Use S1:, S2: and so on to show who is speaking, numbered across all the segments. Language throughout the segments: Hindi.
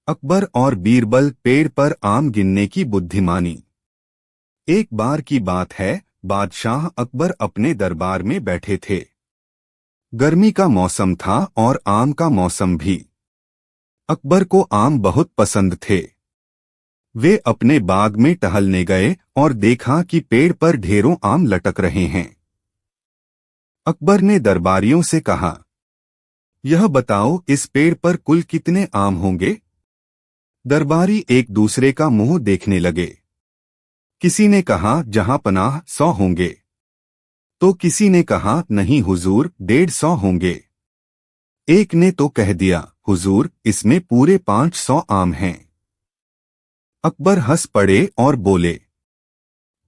S1: अकबर और बीरबल पेड़ पर आम गिनने की बुद्धिमानी। एक बार की बात है, बादशाह अकबर अपने दरबार में बैठे थे। गर्मी का मौसम था और आम का मौसम भी। अकबर को आम बहुत पसंद थे। वे अपने बाग में टहलने गए और देखा कि पेड़ पर ढेरों आम लटक रहे हैं। अकबर ने दरबारियों से कहा, यह बताओ इस पेड़ पर कुल कितने आम होंगे। दरबारी एक दूसरे का मुंह देखने लगे। किसी ने कहा जहां पनाह 100 होंगे, तो किसी ने कहा नहीं हुजूर 150 होंगे। एक ने तो कह दिया, हुजूर इसमें पूरे 500 आम हैं। अकबर हंस पड़े और बोले,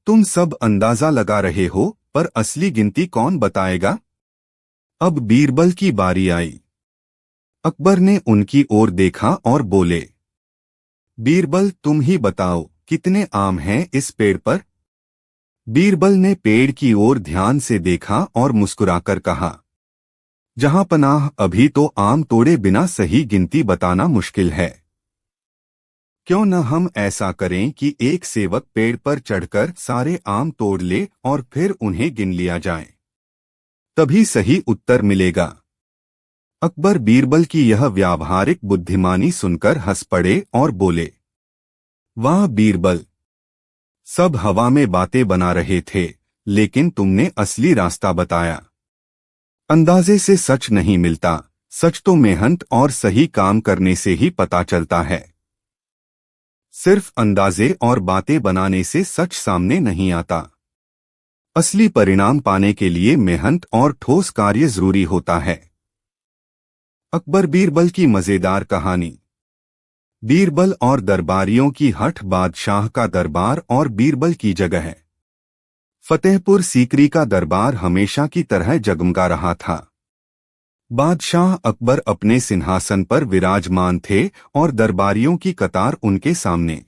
S1: तुम सब अंदाजा लगा रहे हो, पर असली गिनती कौन बताएगा। अब बीरबल की बारी आई। अकबर ने उनकी ओर देखा और बोले, बीरबल तुम ही बताओ कितने आम हैं इस पेड़ पर। बीरबल ने पेड़ की ओर ध्यान से देखा और मुस्कुराकर कहा, जहां पनाह अभी तो आम तोड़े बिना सही गिनती बताना मुश्किल है। क्यों न हम ऐसा करें कि एक सेवक पेड़ पर चढ़कर सारे आम तोड़ ले और फिर उन्हें गिन लिया जाए, तभी सही उत्तर मिलेगा। अकबर बीरबल की यह व्यावहारिक बुद्धिमानी सुनकर हंस पड़े और बोले, वाह बीरबल, सब हवा में बातें बना रहे थे, लेकिन तुमने असली रास्ता बताया। अंदाजे से सच नहीं मिलता, सच तो मेहनत और सही काम करने से ही पता चलता है। सिर्फ अंदाजे और बातें बनाने से सच सामने नहीं आता। असली परिणाम पाने के लिए मेहनत और ठोस कार्य जरूरी होता है। अकबर बीरबल की मजेदार कहानी। बीरबल और दरबारियों की हठ। बादशाह का दरबार और बीरबल की जगह। फतेहपुर सीकरी का दरबार हमेशा की तरह जगमगा रहा था। बादशाह अकबर अपने सिंहासन पर विराजमान थे और दरबारियों की कतार उनके सामने।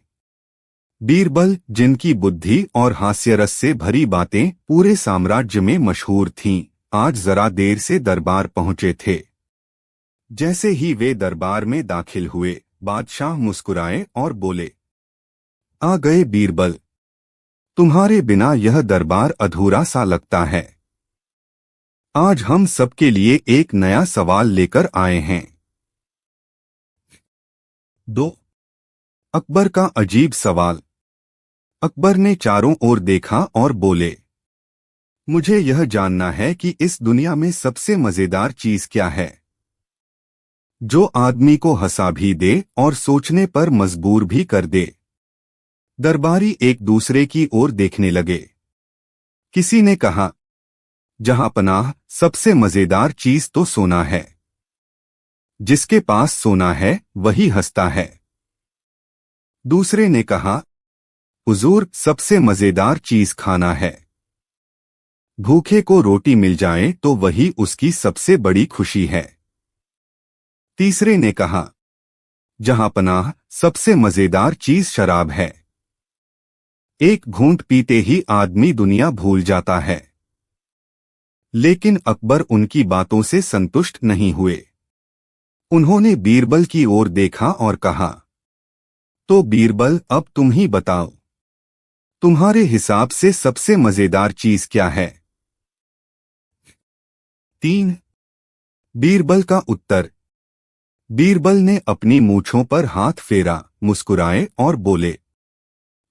S1: बीरबल, जिनकी बुद्धि और हास्यरस से भरी बातें पूरे साम्राज्य में मशहूर थीं, आज जरा देर से दरबार पहुंचे थे। जैसे ही वे दरबार में दाखिल हुए, बादशाह मुस्कुराए और बोले, आ गए बीरबल, तुम्हारे बिना यह दरबार अधूरा सा लगता है। आज हम सबके लिए एक नया सवाल लेकर आए हैं। 2. अकबर का अजीब सवाल। अकबर ने चारों ओर देखा और बोले, मुझे यह जानना है कि इस दुनिया में सबसे मजेदार चीज क्या है, जो आदमी को हंसा भी दे और सोचने पर मजबूर भी कर दे। दरबारी एक दूसरे की ओर देखने लगे। किसी ने कहा, जहां पनाह सबसे मजेदार चीज तो सोना है। जिसके पास सोना है वही हंसता है। दूसरे ने कहा, हुजूर सबसे मजेदार चीज खाना है। भूखे को रोटी मिल जाए तो वही उसकी सबसे बड़ी खुशी है। तीसरे ने कहा, जहां पनाह सबसे मजेदार चीज शराब है। एक घूंट पीते ही आदमी दुनिया भूल जाता है। लेकिन अकबर उनकी बातों से संतुष्ट नहीं हुए। उन्होंने बीरबल की ओर देखा और कहा, तो बीरबल अब तुम ही बताओ, तुम्हारे हिसाब से सबसे मजेदार चीज क्या है। 3. बीरबल का उत्तर। बीरबल ने अपनी मूंछों पर हाथ फेरा, मुस्कुराए और बोले,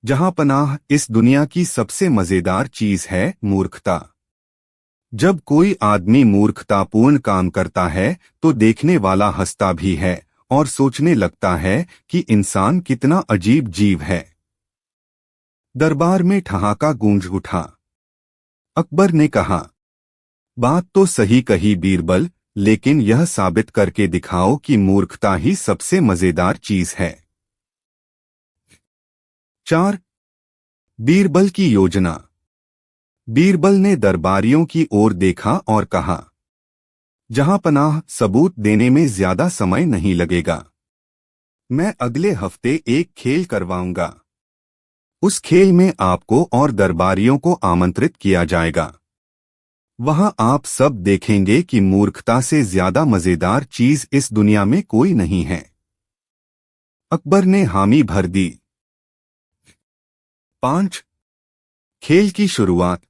S1: जहां पनाह इस दुनिया की सबसे मजेदार चीज है मूर्खता। जब कोई आदमी मूर्खतापूर्ण काम करता है तो देखने वाला हंसता भी है और सोचने लगता है कि इंसान कितना अजीब जीव है। दरबार में ठहाका गूंज उठा। अकबर ने कहा, बात तो सही कही बीरबल, लेकिन यह साबित करके दिखाओ कि मूर्खता ही सबसे मजेदार चीज है। 4. बीरबल की योजना। बीरबल ने दरबारियों की ओर देखा और कहा, जहां पनाह सबूत देने में ज्यादा समय नहीं लगेगा। मैं अगले हफ्ते एक खेल करवाऊंगा। उस खेल में आपको और दरबारियों को आमंत्रित किया जाएगा। वहां आप सब देखेंगे कि मूर्खता से ज्यादा मजेदार चीज इस दुनिया में कोई नहीं है। अकबर ने हामी भर दी। 5 खेल की शुरुआत।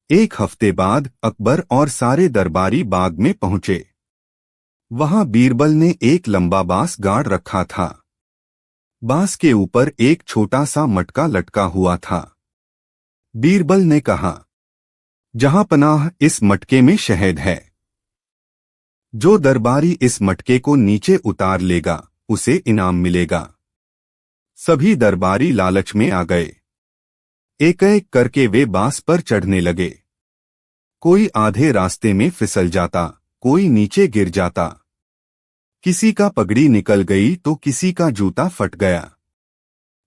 S1: एक हफ्ते बाद अकबर और सारे दरबारी बाग में पहुंचे। वहां बीरबल ने एक लंबा बांस गाड़ रखा था। बांस के ऊपर एक छोटा सा मटका लटका हुआ था। बीरबल ने कहा, जहां पनाह, इस मटके में शहद है। जो दरबारी इस मटके को नीचे उतार लेगा उसे इनाम मिलेगा। सभी दरबारी लालच में आ गए। एक एक करके वे बांस पर चढ़ने लगे। कोई आधे रास्ते में फिसल जाता, कोई नीचे गिर जाता। किसी का पगड़ी निकल गई तो किसी का जूता फट गया।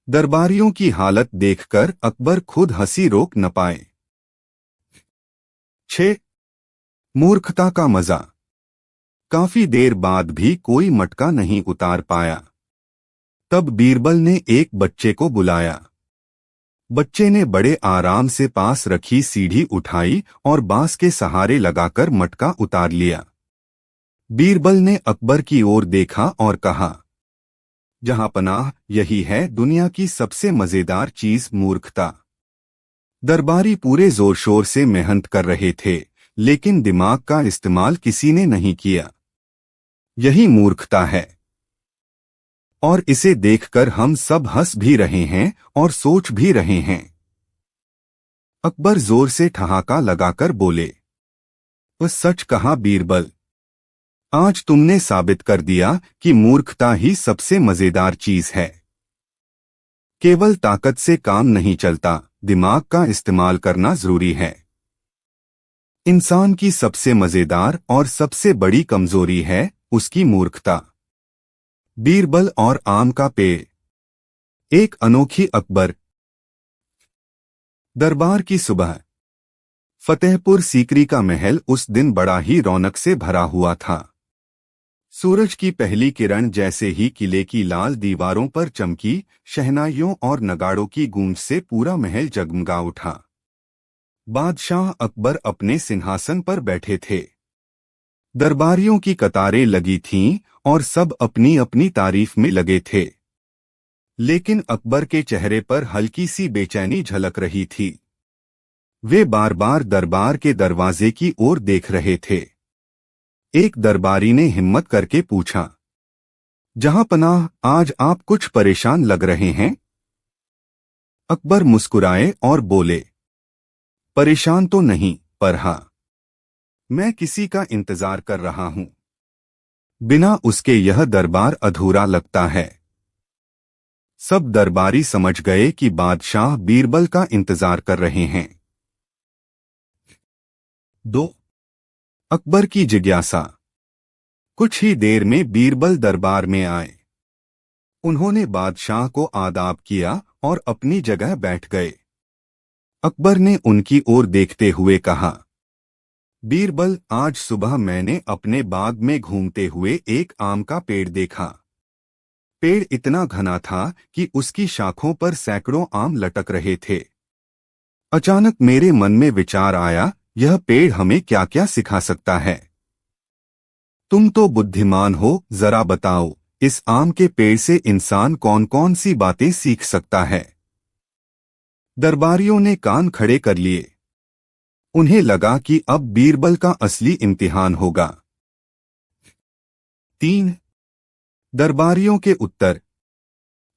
S1: दरबारियों की हालत देखकर अकबर खुद हंसी रोक न पाए। 6 मूर्खता का मजा। काफी देर बाद भी कोई मटका नहीं उतार पाया। तब बीरबल ने एक बच्चे को बुलाया। बच्चे ने बड़े आराम से पास रखी सीढ़ी उठाई और बांस के सहारे लगाकर मटका उतार लिया। बीरबल ने अकबर की ओर देखा और कहा, जहां पनाह, यही है दुनिया की सबसे मजेदार चीज, मूर्खता। दरबारी पूरे जोर शोर से मेहनत कर रहे थे, लेकिन दिमाग का इस्तेमाल किसी ने नहीं किया। यही मूर्खता है। और इसे देखकर हम सब हंस भी रहे हैं और सोच भी रहे हैं। अकबर जोर से ठहाका लगाकर बोले, बस सच कहा बीरबल। आज तुमने साबित कर दिया कि मूर्खता ही सबसे मजेदार चीज है। केवल ताकत से काम नहीं चलता, दिमाग का इस्तेमाल करना जरूरी है। इंसान की सबसे मजेदार और सबसे बड़ी कमजोरी है उसकी मूर्खता। बीरबल और आम का पेड़। एक अनोखी अकबर। दरबार की सुबह। फतेहपुर सीकरी का महल उस दिन बड़ा ही रौनक से भरा हुआ था। सूरज की पहली किरण जैसे ही किले की लाल दीवारों पर चमकी, शहनाइयों और नगाड़ों की गूंज से पूरा महल जगमगा उठा। बादशाह अकबर अपने सिंहासन पर बैठे थे। दरबारियों की कतारें लगी थीं और सब अपनी अपनी तारीफ में लगे थे। लेकिन अकबर के चेहरे पर हल्की सी बेचैनी झलक रही थी। वे बार बार दरबार के दरवाजे की ओर देख रहे थे। एक दरबारी ने हिम्मत करके पूछा, जहां पनाह, आज आप कुछ परेशान लग रहे हैं। अकबर मुस्कुराए और बोले, परेशान तो नहीं, पर हाँ, मैं किसी का इंतजार कर रहा हूं। बिना उसके यह दरबार अधूरा लगता है। सब दरबारी समझ गए कि बादशाह बीरबल का इंतजार कर रहे हैं। 2 अकबर की जिज्ञासा। कुछ ही देर में बीरबल दरबार में आए। उन्होंने बादशाह को आदाब किया और अपनी जगह बैठ गए। अकबर ने उनकी ओर देखते हुए कहा, बीरबल, आज सुबह मैंने अपने बाग में घूमते हुए एक आम का पेड़ देखा। पेड़ इतना घना था कि उसकी शाखों पर सैकड़ों आम लटक रहे थे। अचानक मेरे मन में विचार आया, यह पेड़ हमें क्या क्या सिखा सकता है। तुम तो बुद्धिमान हो, जरा बताओ, इस आम के पेड़ से इंसान कौन कौन सी बातें सीख सकता है। दरबारियों ने कान खड़े कर लिए। उन्हें लगा कि अब बीरबल का असली इम्तिहान होगा। 3 दरबारियों के उत्तर।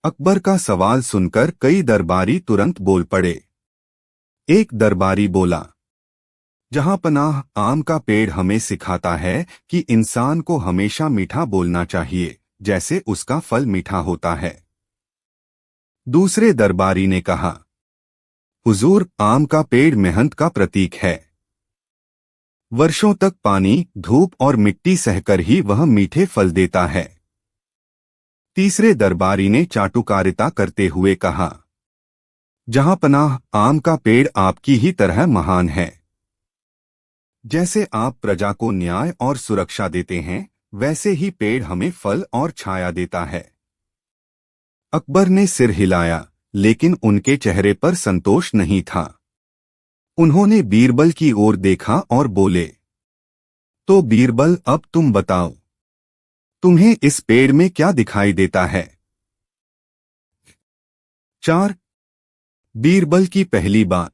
S1: अकबर का सवाल सुनकर कई दरबारी तुरंत बोल पड़े। एक दरबारी बोला, जहां पनाह, आम का पेड़ हमें सिखाता है कि इंसान को हमेशा मीठा बोलना चाहिए, जैसे उसका फल मीठा होता है। दूसरे दरबारी ने कहा, हुजूर, आम का पेड़ मेहनत का प्रतीक है। वर्षों तक पानी, धूप और मिट्टी सहकर ही वह मीठे फल देता है। तीसरे दरबारी ने चाटुकारिता करते हुए कहा, जहां पनाह, आम का पेड़ आपकी ही तरह महान है। जैसे आप प्रजा को न्याय और सुरक्षा देते हैं, वैसे ही पेड़ हमें फल और छाया देता है। अकबर ने सिर हिलाया, लेकिन उनके चेहरे पर संतोष नहीं था। उन्होंने बीरबल की ओर देखा और बोले, तो बीरबल, अब तुम बताओ, तुम्हें इस पेड़ में क्या दिखाई देता है। 4। बीरबल की पहली बात।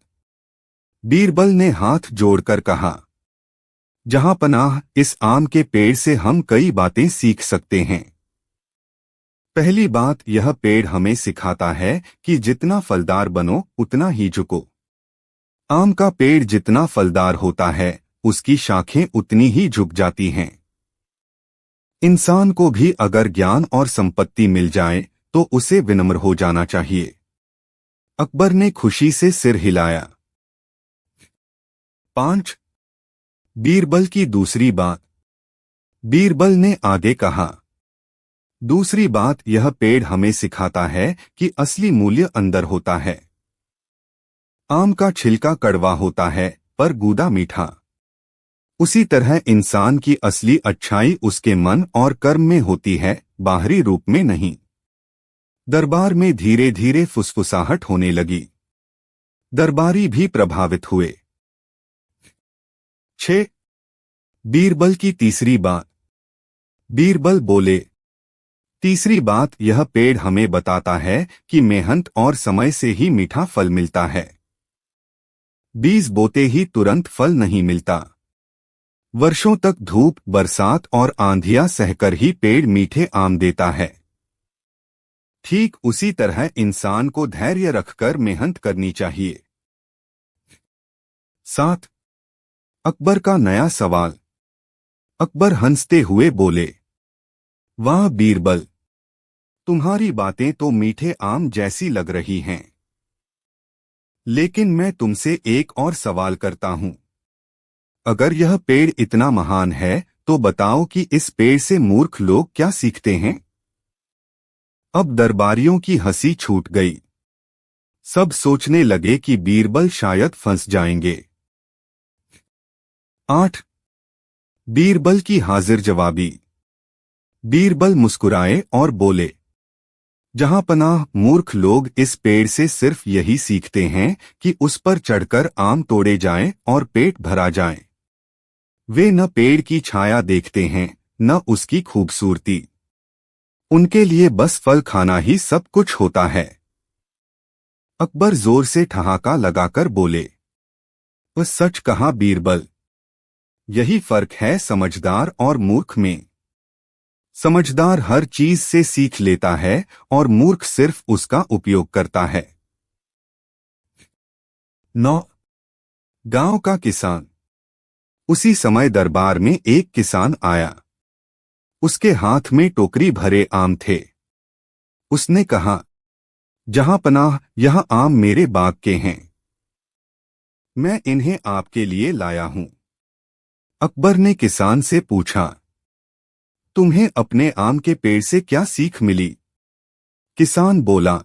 S1: बीरबल ने हाथ जोड़कर कहा, जहां पनाह, इस आम के पेड़ से हम कई बातें सीख सकते हैं। पहली बात, यह पेड़ हमें सिखाता है कि जितना फलदार बनो उतना ही झुको। आम का पेड़ जितना फलदार होता है उसकी शाखें उतनी ही झुक जाती हैं। इंसान को भी अगर ज्ञान और संपत्ति मिल जाए तो उसे विनम्र हो जाना चाहिए। अकबर ने खुशी से सिर हिलाया। 5। बीरबल की दूसरी बात। बीरबल ने आगे कहा, दूसरी बात, यह पेड़ हमें सिखाता है कि असली मूल्य अंदर होता है। आम का छिलका कड़वा होता है पर गूदा मीठा। उसी तरह इंसान की असली अच्छाई उसके मन और कर्म में होती है, बाहरी रूप में नहीं। दरबार में धीरे धीरे फुसफुसाहट होने लगी। दरबारी भी प्रभावित हुए। 6। बीरबल की तीसरी बात। बीरबल बोले, तीसरी बात, यह पेड़ हमें बताता है कि मेहनत और समय से ही मीठा फल मिलता है। बीज बोते ही तुरंत फल नहीं मिलता। वर्षों तक धूप, बरसात और आंधियां सहकर ही पेड़ मीठे आम देता है। ठीक उसी तरह इंसान को धैर्य रखकर मेहनत करनी चाहिए। 7। अकबर का नया सवाल। अकबर हंसते हुए बोले, वाह बीरबल, तुम्हारी बातें तो मीठे आम जैसी लग रही हैं। लेकिन मैं तुमसे एक और सवाल करता हूं। अगर यह पेड़ इतना महान है तो बताओ कि इस पेड़ से मूर्ख लोग क्या सीखते हैं? अब दरबारियों की हंसी छूट गई। सब सोचने लगे कि बीरबल शायद फंस जाएंगे। 8। बीरबल की हाजिर जवाबी। बीरबल मुस्कुराए और बोले, जहां पनाह, मूर्ख लोग इस पेड़ से सिर्फ यही सीखते हैं कि उस पर चढ़कर आम तोड़े जाएं और पेट भरा जाए। वे न पेड़ की छाया देखते हैं न उसकी खूबसूरती। उनके लिए बस फल खाना ही सब कुछ होता है। अकबर जोर से ठहाका लगाकर बोले, वह सच कहा बीरबल। यही फर्क है समझदार और मूर्ख में। समझदार हर चीज से सीख लेता है और मूर्ख सिर्फ उसका उपयोग करता है। 9। गांव का किसान। उसी समय दरबार में एक किसान आया। उसके हाथ में टोकरी भरे आम थे। उसने कहा, जहां पनाह, यह आम मेरे बाग के हैं। मैं इन्हें आपके लिए लाया हूं। अकबर ने किसान से पूछा, तुम्हें अपने आम के पेड़ से क्या सीख मिली? किसान बोला,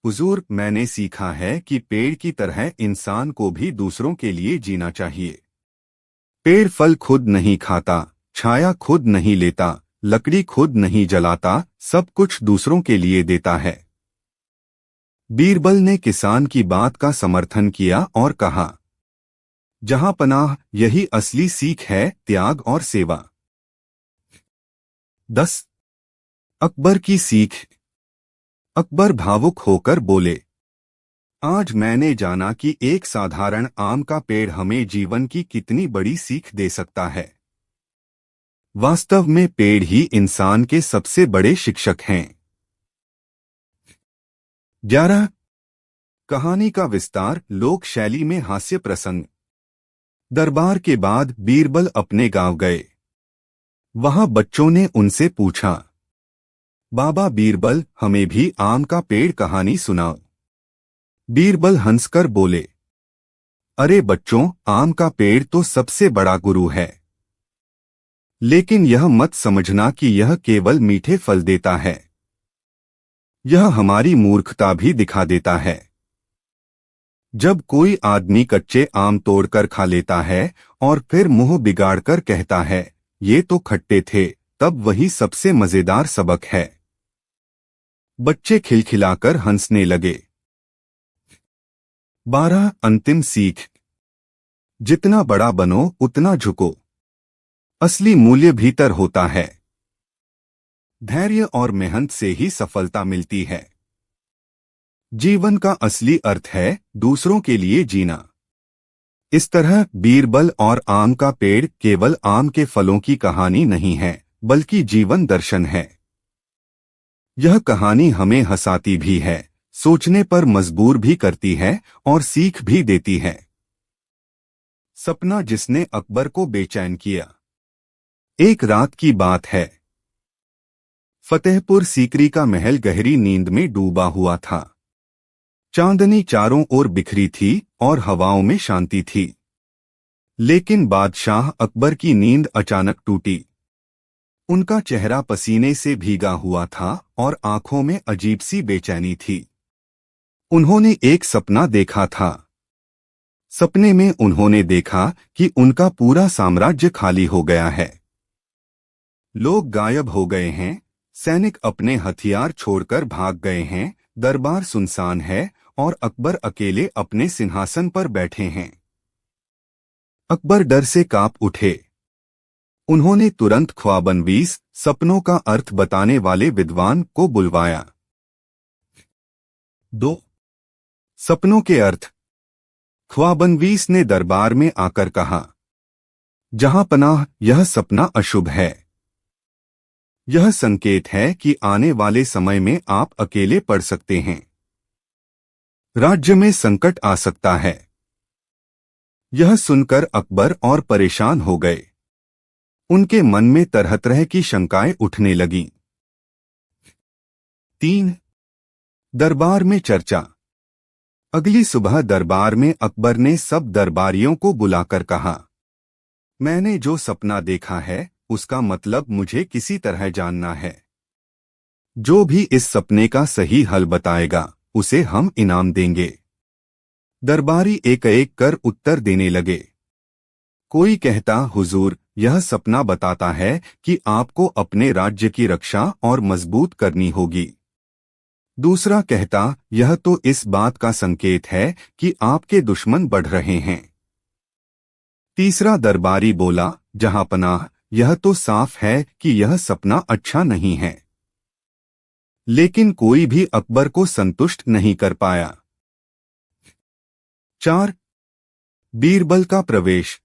S1: हुजूर, मैंने सीखा है कि पेड़ की तरह इंसान को भी दूसरों के लिए जीना चाहिए। पेड़ फल खुद नहीं खाता, छाया खुद नहीं लेता, लकड़ी खुद नहीं जलाता, सब कुछ दूसरों के लिए देता है। बीरबल ने किसान की बात का समर्थन किया और कहा, जहां पनाह, यही असली सीख है, त्याग और सेवा। 10। अकबर की सीख। अकबर भावुक होकर बोले, आज मैंने जाना कि एक साधारण आम का पेड़ हमें जीवन की कितनी बड़ी सीख दे सकता है। वास्तव में पेड़ ही इंसान के सबसे बड़े शिक्षक हैं। 11। कहानी का विस्तार, लोक शैली में हास्य प्रसंग। दरबार के बाद बीरबल अपने गांव गए। वहां बच्चों ने उनसे पूछा, बाबा बीरबल, हमें भी आम का पेड़ कहानी सुनाओ। बीरबल हंसकर बोले, अरे बच्चों, आम का पेड़ तो सबसे बड़ा गुरु है। लेकिन यह मत समझना कि यह केवल मीठे फल देता है। यह हमारी मूर्खता भी दिखा देता है। जब कोई आदमी कच्चे आम तोड़कर खा लेता है और फिर मुंह बिगाड़कर कहता है, ये तो खट्टे थे, तब वही सबसे मजेदार सबक है। बच्चे खिलखिलाकर हंसने लगे। 12। अंतिम सीख। जितना बड़ा बनो उतना झुको। असली मूल्य भीतर होता है। धैर्य और मेहनत से ही सफलता मिलती है। जीवन का असली अर्थ है दूसरों के लिए जीना। इस तरह बीरबल और आम का पेड़ केवल आम के फलों की कहानी नहीं है, बल्कि जीवन दर्शन है। यह कहानी हमें हंसाती भी है, सोचने पर मजबूर भी करती है और सीख भी देती है। सपना जिसने अकबर को बेचैन किया। एक रात की बात है। फतेहपुर सीकरी का महल गहरी नींद में डूबा हुआ था। चांदनी चारों ओर बिखरी थी और हवाओं में शांति थी। लेकिन बादशाह अकबर की नींद अचानक टूटी। उनका चेहरा पसीने से भीगा हुआ था और आंखों में अजीब सी बेचैनी थी। उन्होंने एक सपना देखा था। सपने में उन्होंने देखा कि उनका पूरा साम्राज्य खाली हो गया है। लोग गायब हो गए हैं, सैनिक अपने हथियार छोड़कर भाग गए हैं, दरबार सुनसान है और अकबर अकेले अपने सिंहासन पर बैठे हैं। अकबर डर से कांप उठे। उन्होंने तुरंत ख्वाबनवीस, सपनों का अर्थ बताने वाले विद्वान को बुलवाया। 2. सपनों के अर्थ। ख्वाबनवीस ने दरबार में आकर कहा, जहां पनाह, यह सपना अशुभ है। यह संकेत है कि आने वाले समय में आप अकेले पड़ सकते हैं। राज्य में संकट आ सकता है। यह सुनकर अकबर और परेशान हो गए। उनके मन में तरह तरह की शंकाएं उठने लगीं। 3. दरबार में चर्चा। अगली सुबह दरबार में अकबर ने सब दरबारियों को बुलाकर कहा, मैंने जो सपना देखा है उसका मतलब मुझे किसी तरह जानना है। जो भी इस सपने का सही हल बताएगा उसे हम इनाम देंगे। दरबारी एक एक कर उत्तर देने लगे। कोई कहता, हुजूर, यह सपना बताता है कि आपको अपने राज्य की रक्षा और मजबूत करनी होगी। दूसरा कहता, यह तो इस बात का संकेत है कि आपके दुश्मन बढ़ रहे हैं। तीसरा दरबारी बोला, जहांपनाह, यह तो साफ है कि यह सपना अच्छा नहीं है। लेकिन कोई भी अकबर को संतुष्ट नहीं कर पाया। 4. बीरबल का प्रवेश।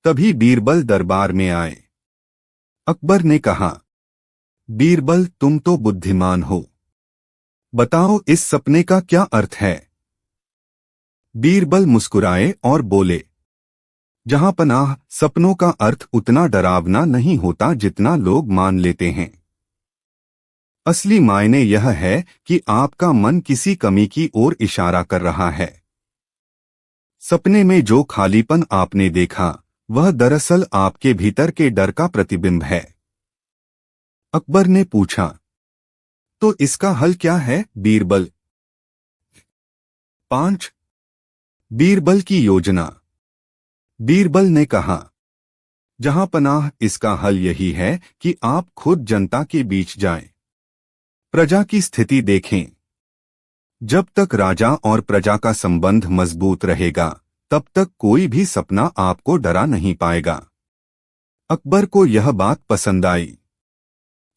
S1: तभी बीरबल दरबार में आए। अकबर ने कहा, बीरबल, तुम तो बुद्धिमान हो, बताओ इस सपने का क्या अर्थ है। बीरबल मुस्कुराए और बोले, जहांपनाह, सपनों का अर्थ उतना डरावना नहीं होता जितना लोग मान लेते हैं। असली मायने यह है कि आपका मन किसी कमी की ओर इशारा कर रहा है। सपने में जो खालीपन आपने देखा वह दरअसल आपके भीतर के डर का प्रतिबिंब है। अकबर ने पूछा, तो इसका हल क्या है बीरबल? 5. बीरबल की योजना। बीरबल ने कहा, जहांपनाह, इसका हल यही है कि आप खुद जनता के बीच जाएं, प्रजा की स्थिति देखें। जब तक राजा और प्रजा का संबंध मजबूत रहेगा तब तक कोई भी सपना आपको डरा नहीं पाएगा। अकबर को यह बात पसंद आई।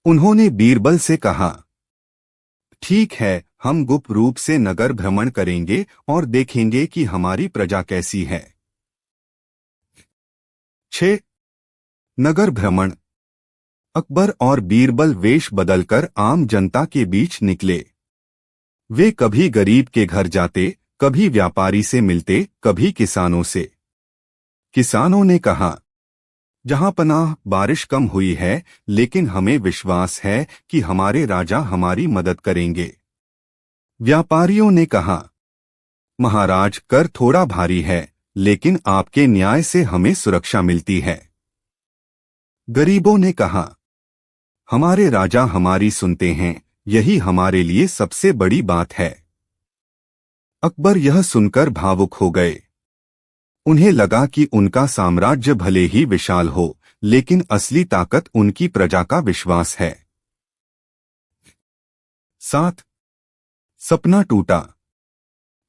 S1: उन्होंने बीरबल से कहा, ठीक है, हम गुप्त रूप से नगर भ्रमण करेंगे और देखेंगे कि हमारी प्रजा कैसी है। 6. नगर भ्रमण। अकबर और बीरबल वेश बदलकर आम जनता के बीच निकले। वे कभी गरीब के घर जाते, कभी व्यापारी से मिलते, कभी किसानों से। किसानों ने कहा, जहांपनाह, बारिश कम हुई है, लेकिन हमें विश्वास है कि हमारे राजा हमारी मदद करेंगे। व्यापारियों ने कहा, महाराज, कर थोड़ा भारी है, लेकिन आपके न्याय से हमें सुरक्षा मिलती है। गरीबों ने कहा, हमारे राजा हमारी सुनते हैं, यही हमारे लिए सबसे बड़ी बात है। अकबर यह सुनकर भावुक हो गए। उन्हें लगा कि उनका साम्राज्य भले ही विशाल हो, लेकिन असली ताकत उनकी प्रजा का विश्वास है। 7. सपना टूटा।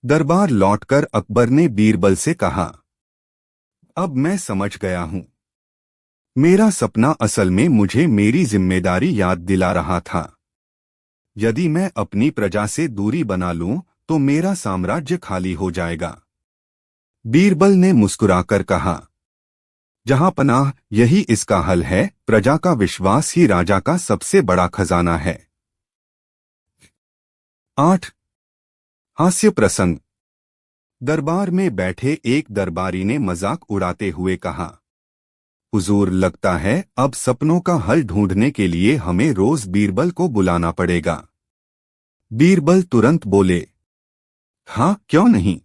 S1: दरबार लौटकर अकबर ने बीरबल से कहा, अब मैं समझ गया हूं। मेरा सपना असल में मुझे मेरी जिम्मेदारी याद दिला रहा था। यदि मैं अपनी प्रजा से दूरी बना लूं तो मेरा साम्राज्य खाली हो जाएगा। बीरबल ने मुस्कुराकर कहा, जहां पनाह, यही इसका हल है। प्रजा का विश्वास ही राजा का सबसे बड़ा खजाना है। 8 हास्य प्रसंग। दरबार में बैठे एक दरबारी ने मजाक उड़ाते हुए कहा, हुजूर, लगता है अब सपनों का हल ढूंढने के लिए हमें रोज बीरबल को बुलाना पड़ेगा। बीरबल तुरंत बोले, हाँ, क्यों नहीं?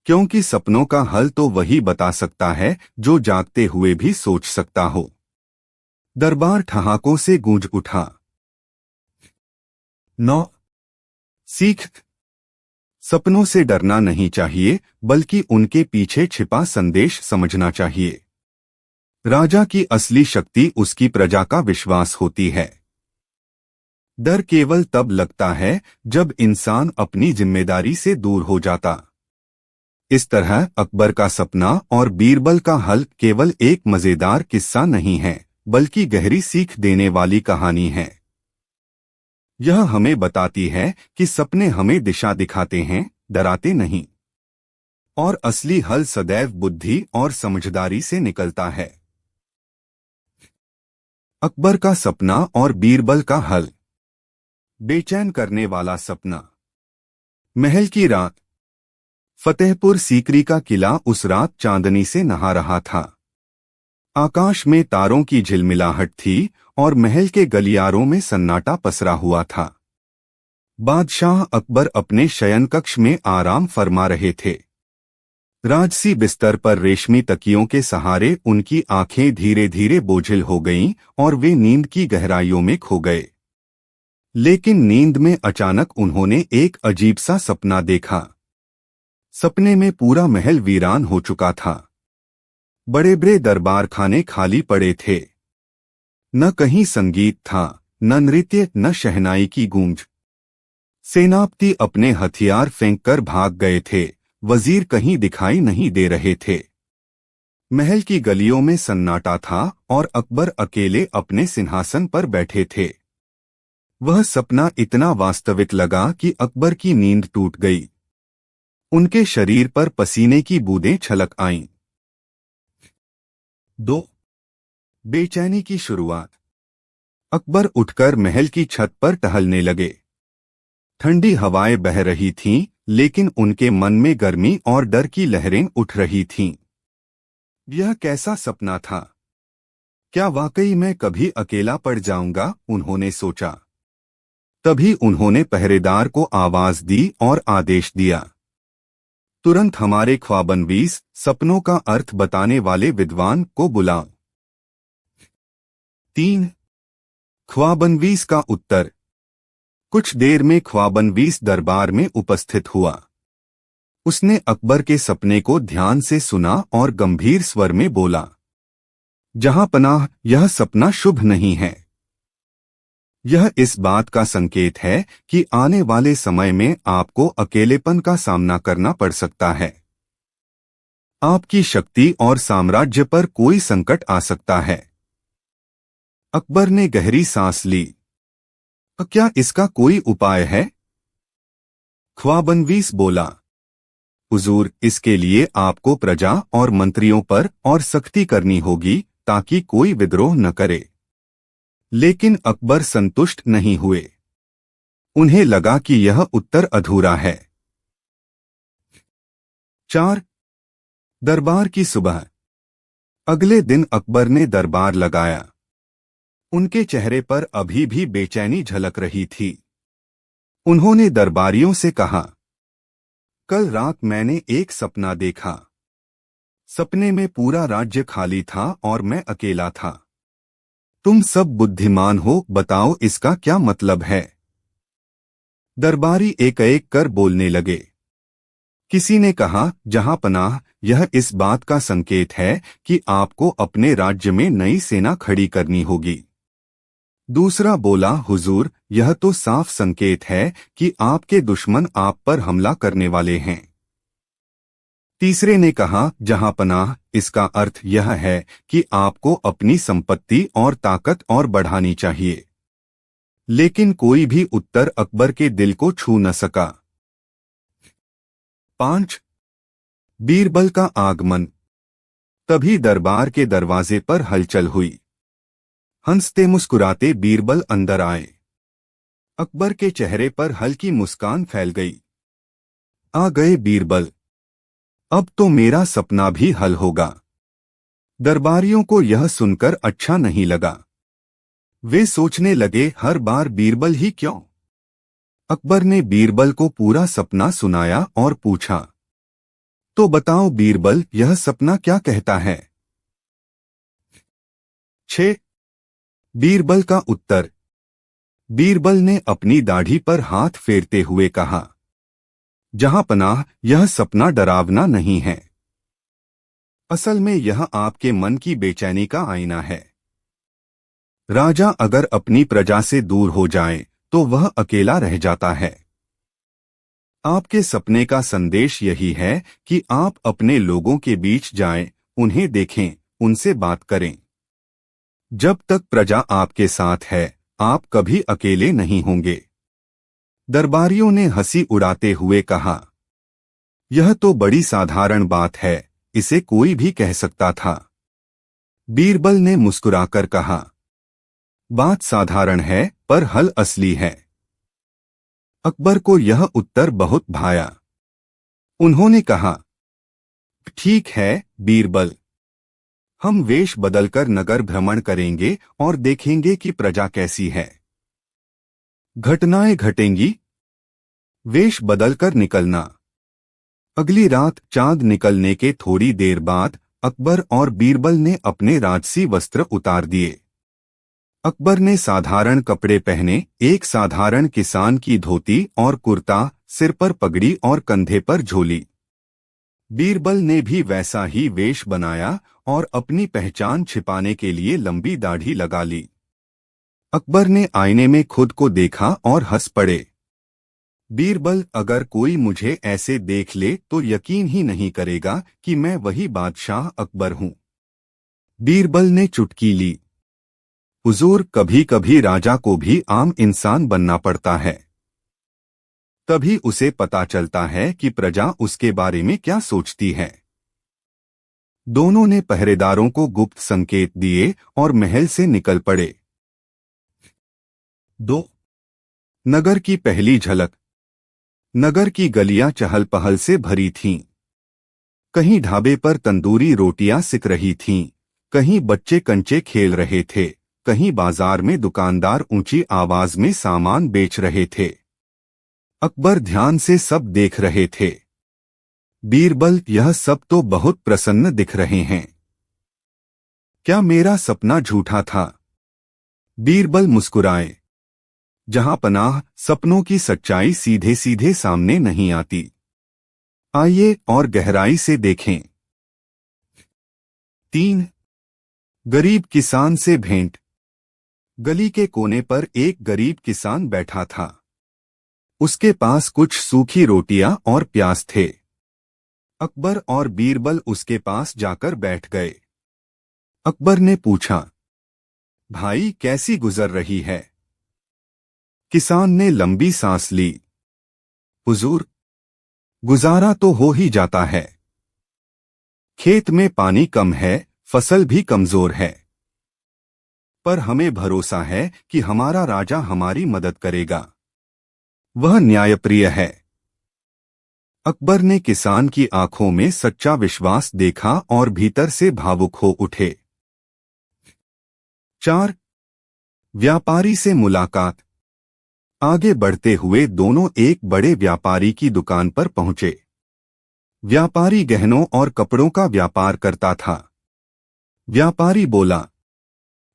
S1: क्योंकि सपनों का हल तो वही बता सकता है जो जागते हुए भी सोच सकता हो। दरबार ठहाकों से गूंज उठा। 9 सीख। सपनों से डरना नहीं चाहिए, बल्कि उनके पीछे छिपा संदेश समझना चाहिए। राजा की असली शक्ति उसकी प्रजा का विश्वास होती है। डर केवल तब लगता है जब इंसान अपनी जिम्मेदारी से दूर हो जाता। इस तरह अकबर का सपना और बीरबल का हल केवल एक मजेदार किस्सा नहीं है, बल्कि गहरी सीख देने वाली कहानी है। यह हमें बताती है कि सपने हमें दिशा दिखाते हैं, डराते नहीं। और असली हल सदैव बुद्धि और समझदारी से निकलता है। अकबर का सपना और बीरबल का हल। बेचैन करने वाला सपना। महल की रात। फतेहपुर सीकरी का किला उस रात चांदनी से नहा रहा था। आकाश में तारों की झिलमिलाहट थी और महल के गलियारों में सन्नाटा पसरा हुआ था। बादशाह अकबर अपने शयन कक्ष में आराम फरमा रहे थे। राजसी बिस्तर पर रेशमी तकियों के सहारे उनकी आंखें धीरे धीरे बोझिल हो गईं और वे नींद की गहराइयों में खो गए। लेकिन नींद में अचानक उन्होंने एक अजीब सा सपना देखा। सपने में पूरा महल वीरान हो चुका था। बड़े बड़े दरबार खाने खाली पड़े थे। न कहीं संगीत था, न नृत्य, न शहनाई की गूंज। सेनापति अपने हथियार फेंककर भाग गए थे। वजीर कहीं दिखाई नहीं दे रहे थे। महल की गलियों में सन्नाटा था और अकबर अकेले अपने सिंहासन पर बैठे थे। वह सपना इतना वास्तविक लगा कि अकबर की नींद टूट गई। उनके शरीर पर पसीने की बूंदें छलक आईं। 2 बेचैनी की शुरुआत। अकबर उठकर महल की छत पर टहलने लगे। ठंडी हवाएं बह रही थीं, लेकिन उनके मन में गर्मी और डर की लहरें उठ रही थीं। यह कैसा सपना था? क्या वाकई मैं कभी अकेला पड़ जाऊंगा? उन्होंने सोचा। तभी उन्होंने पहरेदार को आवाज दी और आदेश दिया, तुरंत हमारे ख्वाबनवीस, सपनों का अर्थ बताने वाले विद्वान को बुलाओ। 3 ख्वाबनवीस का उत्तर। कुछ देर में ख्वाबनवीस दरबार में उपस्थित हुआ। उसने अकबर के सपने को ध्यान से सुना और गंभीर स्वर में बोला, जहां पनाह, यह सपना शुभ नहीं है। यह इस बात का संकेत है कि आने वाले समय में आपको अकेलेपन का सामना करना पड़ सकता है। आपकी शक्ति और साम्राज्य पर कोई संकट आ सकता है। अकबर ने गहरी सांस ली। क्या इसका कोई उपाय है? ख्वाबनवीस बोला, हुजूर, इसके लिए आपको प्रजा और मंत्रियों पर और सख्ती करनी होगी ताकि कोई विद्रोह न करे। लेकिन अकबर संतुष्ट नहीं हुए। उन्हें लगा कि यह उत्तर अधूरा है। 4 दरबार की सुबह। अगले दिन अकबर ने दरबार लगाया। उनके चेहरे पर अभी भी बेचैनी झलक रही थी। उन्होंने दरबारियों से कहा, कल रात मैंने एक सपना देखा। सपने में पूरा राज्य खाली था और मैं अकेला था। तुम सब बुद्धिमान हो, बताओ इसका क्या मतलब है? दरबारी एक एक कर बोलने लगे। किसी ने कहा, जहां पनाह, यह इस बात का संकेत है कि आपको अपने राज्य में नई सेना खड़ी करनी होगी। दूसरा बोला, हुजूर, यह तो साफ संकेत है कि आपके दुश्मन आप पर हमला करने वाले हैं। तीसरे ने कहा, जहां पनाह, इसका अर्थ यह है कि आपको अपनी संपत्ति और ताकत और बढ़ानी चाहिए। लेकिन कोई भी उत्तर अकबर के दिल को छू न सका। 5 बीरबल का आगमन। तभी दरबार के दरवाजे पर हलचल हुई। हंसते मुस्कुराते बीरबल अंदर आए। अकबर के चेहरे पर हल्की मुस्कान फैल गई। आ गए बीरबल, अब तो मेरा सपना भी हल होगा। दरबारियों को यह सुनकर अच्छा नहीं लगा। वे सोचने लगे, हर बार बीरबल ही क्यों? अकबर ने बीरबल को पूरा सपना सुनाया और पूछा, तो बताओ बीरबल, यह सपना क्या कहता है? 6 बीरबल का उत्तर। बीरबल ने अपनी दाढ़ी पर हाथ फेरते हुए कहा, जहां पनाह, यह सपना डरावना नहीं है। असल में यह आपके मन की बेचैनी का आईना है। राजा अगर अपनी प्रजा से दूर हो जाए तो वह अकेला रह जाता है। आपके सपने का संदेश यही है कि आप अपने लोगों के बीच जाएं, उन्हें देखें, उनसे बात करें। जब तक प्रजा आपके साथ है, आप कभी अकेले नहीं होंगे। दरबारियों ने हंसी उड़ाते हुए कहा, यह तो बड़ी साधारण बात है, इसे कोई भी कह सकता था। बीरबल ने मुस्कुराकर कहा, बात साधारण है पर हल असली है। अकबर को यह उत्तर बहुत भाया। उन्होंने कहा, ठीक है बीरबल, हम वेश बदलकर नगर भ्रमण करेंगे और देखेंगे कि प्रजा कैसी है। घटनाएं घटेंगी। वेश बदलकर निकलना। अगली रात चांद निकलने के थोड़ी देर बाद अकबर और बीरबल ने अपने राजसी वस्त्र उतार दिए। अकबर ने साधारण कपड़े पहने, एक साधारण किसान की धोती और कुर्ता, सिर पर पगड़ी और कंधे पर झोली। बीरबल ने भी वैसा ही वेश बनाया और अपनी पहचान छिपाने के लिए लंबी दाढ़ी लगा ली। अकबर ने आईने में खुद को देखा और हंस पड़े। बीरबल, अगर कोई मुझे ऐसे देख ले तो यकीन ही नहीं करेगा कि मैं वही बादशाह अकबर हूं। बीरबल ने चुटकी ली। हुजूर, कभी कभी राजा को भी आम इंसान बनना पड़ता है। तभी उसे पता चलता है कि प्रजा उसके बारे में क्या सोचती है। दोनों ने पहरेदारों को गुप्त संकेत दिए और महल से निकल पड़े। 2 नगर की पहली झलक। नगर की गलियां चहल पहल से भरी थीं। कहीं ढाबे पर तंदूरी रोटियां सिक रही थीं, कहीं बच्चे कंचे खेल रहे थे, कहीं बाजार में दुकानदार ऊंची आवाज में सामान बेच रहे थे। अकबर ध्यान से सब देख रहे थे। बीरबल, यह सब तो बहुत प्रसन्न दिख रहे हैं। क्या मेरा सपना झूठा था? बीरबल मुस्कुराए। जहां पनाह, सपनों की सच्चाई सीधे सीधे सामने नहीं आती। आइए और गहराई से देखें। 3 गरीब किसान से भेंट। गली के कोने पर एक गरीब किसान बैठा था। उसके पास कुछ सूखी रोटियां और प्याज थे। अकबर और बीरबल उसके पास जाकर बैठ गए। अकबर ने पूछा, भाई, कैसी गुजर रही है? किसान ने लंबी सांस ली। हुजूर, गुजारा तो हो ही जाता है। खेत में पानी कम है, फसल भी कमजोर है, पर हमें भरोसा है कि हमारा राजा हमारी मदद करेगा। वह न्यायप्रिय है। अकबर ने किसान की आंखों में सच्चा विश्वास देखा और भीतर से भावुक हो उठे। 4 व्यापारी से मुलाकात। आगे बढ़ते हुए दोनों एक बड़े व्यापारी की दुकान पर पहुंचे। व्यापारी गहनों और कपड़ों का व्यापार करता था। व्यापारी बोला,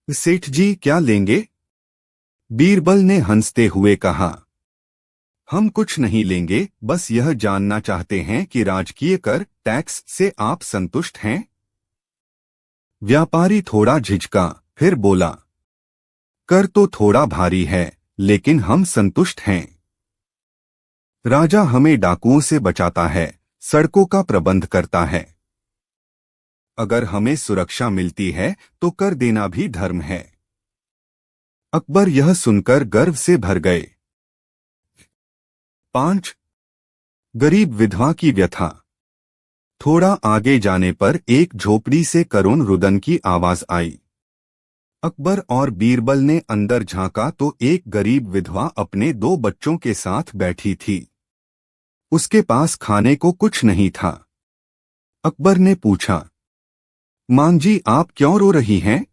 S1: सेठ जी, क्या लेंगे? बीरबल ने हंसते हुए कहा, हम कुछ नहीं लेंगे, बस यह जानना चाहते हैं कि राजकीय कर टैक्स से आप संतुष्ट हैं? व्यापारी थोड़ा झिझका, फिर बोला, कर तो थोड़ा भारी है, लेकिन हम संतुष्ट हैं। राजा हमें डाकुओं से बचाता है, सड़कों का प्रबंध करता है। अगर हमें सुरक्षा मिलती है तो कर देना भी धर्म है। अकबर यह सुनकर गर्व से भर गए। 5 गरीब विधवा की व्यथा। थोड़ा आगे जाने पर एक झोपड़ी से करुण रुदन की आवाज आई। अकबर और बीरबल ने अंदर झांका तो एक गरीब विधवा अपने 2 बच्चों के साथ बैठी थी। उसके पास खाने को कुछ नहीं था। अकबर ने पूछा, मां जी, आप क्यों रो रही हैं?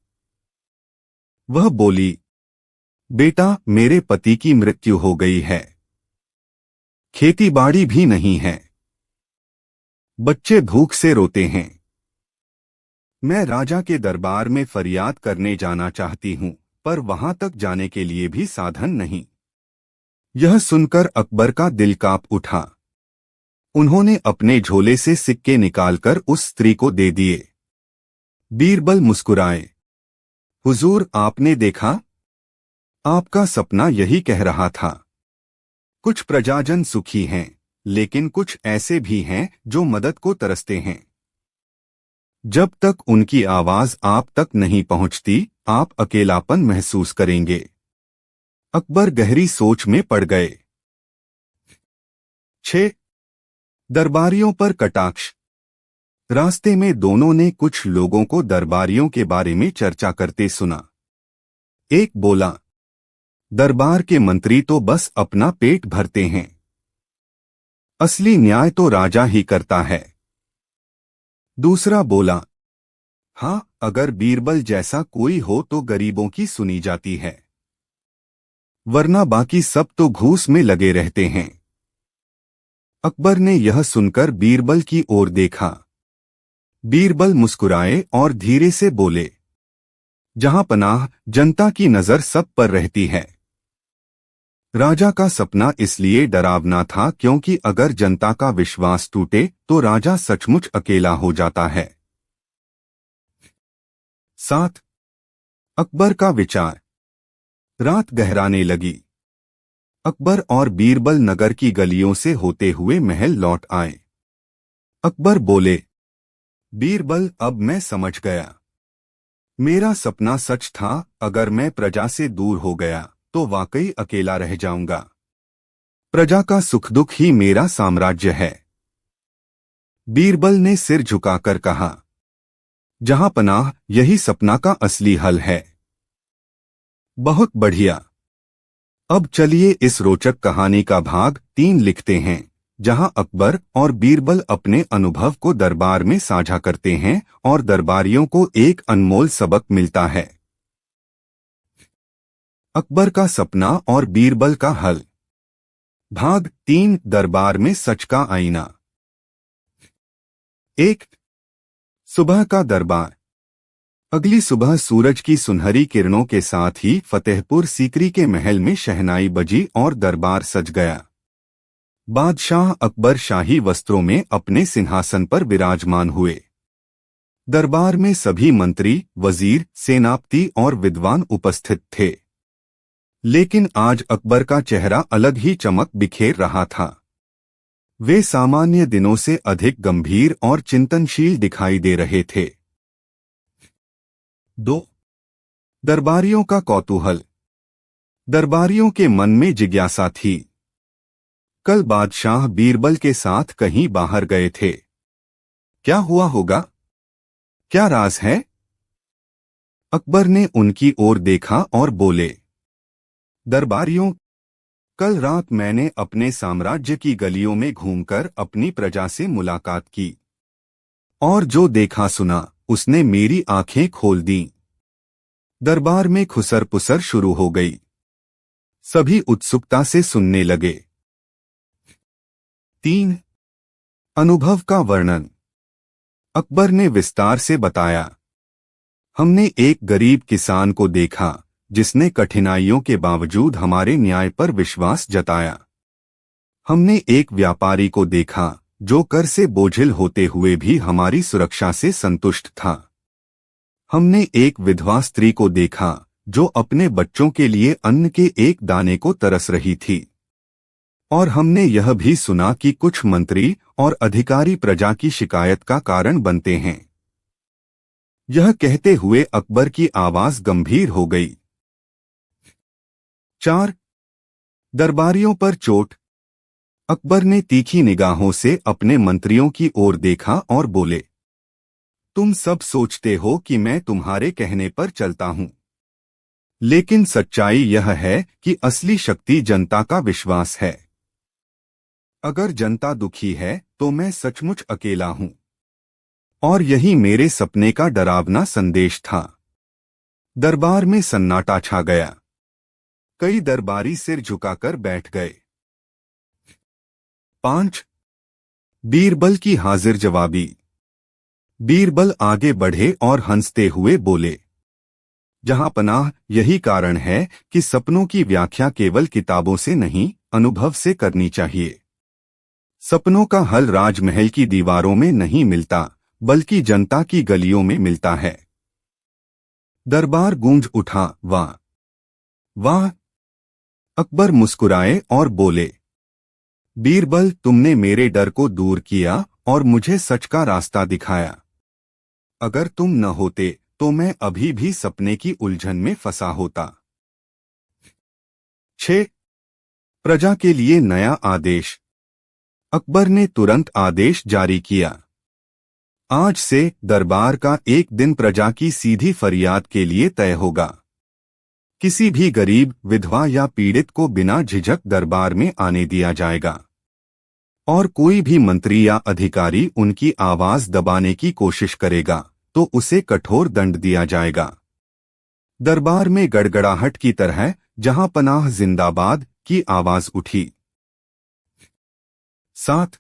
S1: वह बोली, बेटा, मेरे पति की मृत्यु हो गई है। खेती बाड़ी भी नहीं है। बच्चे भूख से रोते हैं। मैं राजा के दरबार में फरियाद करने जाना चाहती हूं, पर वहां तक जाने के लिए भी साधन नहीं। यह सुनकर अकबर का दिल कांप उठा। उन्होंने अपने झोले से सिक्के निकालकर उस स्त्री को दे दिए। बीरबल मुस्कुराए। हुजूर, आपने देखा? आपका सपना यही कह रहा था। कुछ प्रजाजन सुखी हैं, लेकिन कुछ ऐसे भी हैं जो मदद को तरसते हैं। जब तक उनकी आवाज आप तक नहीं पहुंचती, आप अकेलापन महसूस करेंगे। अकबर गहरी सोच में पड़ गए। 6 दरबारियों पर कटाक्ष। रास्ते में दोनों ने कुछ लोगों को दरबारियों के बारे में चर्चा करते सुना। एक बोला, दरबार के मंत्री तो बस अपना पेट भरते हैं। असली न्याय तो राजा ही करता है। दूसरा बोला, हाँ, अगर बीरबल जैसा कोई हो तो गरीबों की सुनी जाती है, वरना बाकी सब तो घूस में लगे रहते हैं। अकबर ने यह सुनकर बीरबल की ओर देखा। बीरबल मुस्कुराए और धीरे से बोले, जहां पनाह जनता की नजर सब पर रहती है। राजा का सपना इसलिए डरावना था क्योंकि अगर जनता का विश्वास टूटे तो राजा सचमुच अकेला हो जाता है। 7 अकबर का विचार। रात गहराने लगी। अकबर और बीरबल नगर की गलियों से होते हुए महल लौट आए। अकबर बोले, बीरबल, अब मैं समझ गया। मेरा सपना सच था। अगर मैं प्रजा से दूर हो गया तो वाकई अकेला रह जाऊंगा। प्रजा का सुख दुख ही मेरा साम्राज्य है। बीरबल ने सिर झुकाकर कहा, जहां पनाह, यही सपना का असली हल है। बहुत बढ़िया। अब चलिए इस रोचक कहानी का भाग 3 लिखते हैं, जहां अकबर और बीरबल अपने अनुभव को दरबार में साझा करते हैं और दरबारियों को एक अनमोल सबक मिलता है। अकबर का सपना और बीरबल का हल। भाग 3 दरबार में सच का आईना। 1 सुबह का दरबार। अगली सुबह सूरज की सुनहरी किरणों के साथ ही फतेहपुर सीकरी के महल में शहनाई बजी और दरबार सज गया। बादशाह अकबर शाही वस्त्रों में अपने सिंहासन पर विराजमान हुए। दरबार में सभी मंत्री, वजीर, सेनापति और विद्वान उपस्थित थे। लेकिन आज अकबर का चेहरा अलग ही चमक बिखेर रहा था। वे सामान्य दिनों से अधिक गंभीर और चिंतनशील दिखाई दे रहे थे। 2 दरबारियों का कौतूहल। दरबारियों के मन में जिज्ञासा थी। कल बादशाह बीरबल के साथ कहीं बाहर गए थे। क्या हुआ होगा? क्या राज है? अकबर ने उनकी ओर देखा और बोले, दरबारियों, कल रात मैंने अपने साम्राज्य की गलियों में घूमकर अपनी प्रजा से मुलाकात की, और जो देखा सुना उसने मेरी आंखें खोल दीं। दरबार में खुसर पुसर शुरू हो गई। सभी उत्सुकता से सुनने लगे। 3 अनुभव का वर्णन। अकबर ने विस्तार से बताया, हमने एक गरीब किसान को देखा जिसने कठिनाइयों के बावजूद हमारे न्याय पर विश्वास जताया। हमने एक व्यापारी को देखा जो कर से बोझिल होते हुए भी हमारी सुरक्षा से संतुष्ट था। हमने एक विधवा स्त्री को देखा जो अपने बच्चों के लिए अन्न के एक दाने को तरस रही थी। और हमने यह भी सुना कि कुछ मंत्री और अधिकारी प्रजा की शिकायत का कारण बनते हैं। यह कहते हुए अकबर की आवाज गंभीर हो गई। 4 दरबारियों पर चोट। अकबर ने तीखी निगाहों से अपने मंत्रियों की ओर देखा और बोले, तुम सब सोचते हो कि मैं तुम्हारे कहने पर चलता हूं, लेकिन सच्चाई यह है कि असली शक्ति जनता का विश्वास है। अगर जनता दुखी है तो मैं सचमुच अकेला हूं। और यही मेरे सपने का डरावना संदेश था। दरबार में सन्नाटा छा गया। कई दरबारी सिर झुकाकर बैठ गए। 5 बीरबल की हाजिर जवाबी। बीरबल आगे बढ़े और हंसते हुए बोले, जहां पनाह, यही कारण है कि सपनों की व्याख्या केवल किताबों से नहीं, अनुभव से करनी चाहिए। सपनों का हल राजमहल की दीवारों में नहीं मिलता, बल्कि जनता की गलियों में मिलता है। दरबार गूंज उठा, वाह वाह। अकबर मुस्कुराए और बोले, बीरबल, तुमने मेरे डर को दूर किया और मुझे सच का रास्ता दिखाया। अगर तुम न होते तो मैं अभी भी सपने की उलझन में फंसा होता। 6 प्रजा के लिए नया आदेश। अकबर ने तुरंत आदेश जारी किया। आज से दरबार का एक दिन प्रजा की सीधी फरियाद के लिए तय होगा। किसी भी गरीब, विधवा या पीड़ित को बिना झिझक दरबार में आने दिया जाएगा। और कोई भी मंत्री या अधिकारी उनकी आवाज दबाने की कोशिश करेगा तो उसे कठोर दंड दिया जाएगा। दरबार में गड़गड़ाहट की तरह जहां पनाह जिंदाबाद की आवाज उठी। 7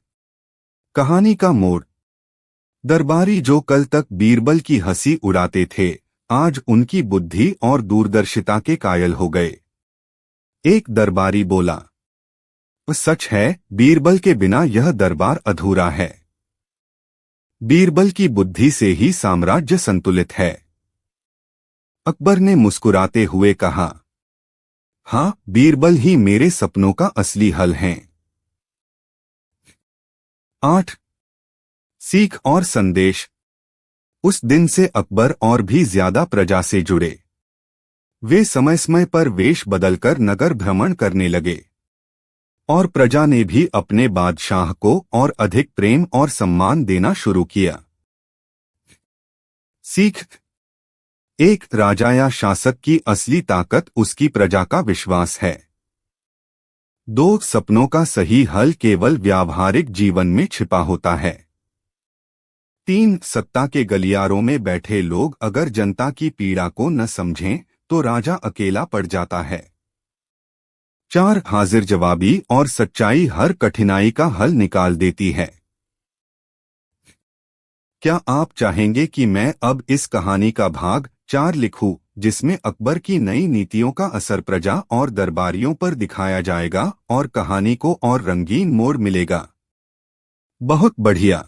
S1: कहानी का मोड़। दरबारी जो कल तक बीरबल की हंसी उड़ाते थे, आज उनकी बुद्धि और दूरदर्शिता के कायल हो गए। एक दरबारी बोला, सच है, बीरबल के बिना यह दरबार अधूरा है। बीरबल की बुद्धि से ही साम्राज्य संतुलित है। अकबर ने मुस्कुराते हुए कहा, हाँ, बीरबल ही मेरे सपनों का असली हल हैं। 8 सीख और संदेश। उस दिन से अकबर और भी ज्यादा प्रजा से जुड़े। वे समय समय पर वेश बदलकर नगर भ्रमण करने लगे और प्रजा ने भी अपने बादशाह को और अधिक प्रेम और सम्मान देना शुरू किया। सीख। एक राजा या शासक की असली ताकत उसकी प्रजा का विश्वास है। 2 सपनों का सही हल केवल व्यावहारिक जीवन में छिपा होता है। 3 सत्ता के गलियारों में बैठे लोग अगर जनता की पीड़ा को न समझें तो राजा अकेला पड़ जाता है। 4 हाजिर जवाबी और सच्चाई हर कठिनाई का हल निकाल देती है। क्या आप चाहेंगे कि मैं अब इस कहानी का भाग 4 लिखूं, जिसमें अकबर की नई नीतियों का असर प्रजा और दरबारियों पर दिखाया जाएगा और कहानी को और रंगीन मोड़ मिलेगा? बहुत बढ़िया।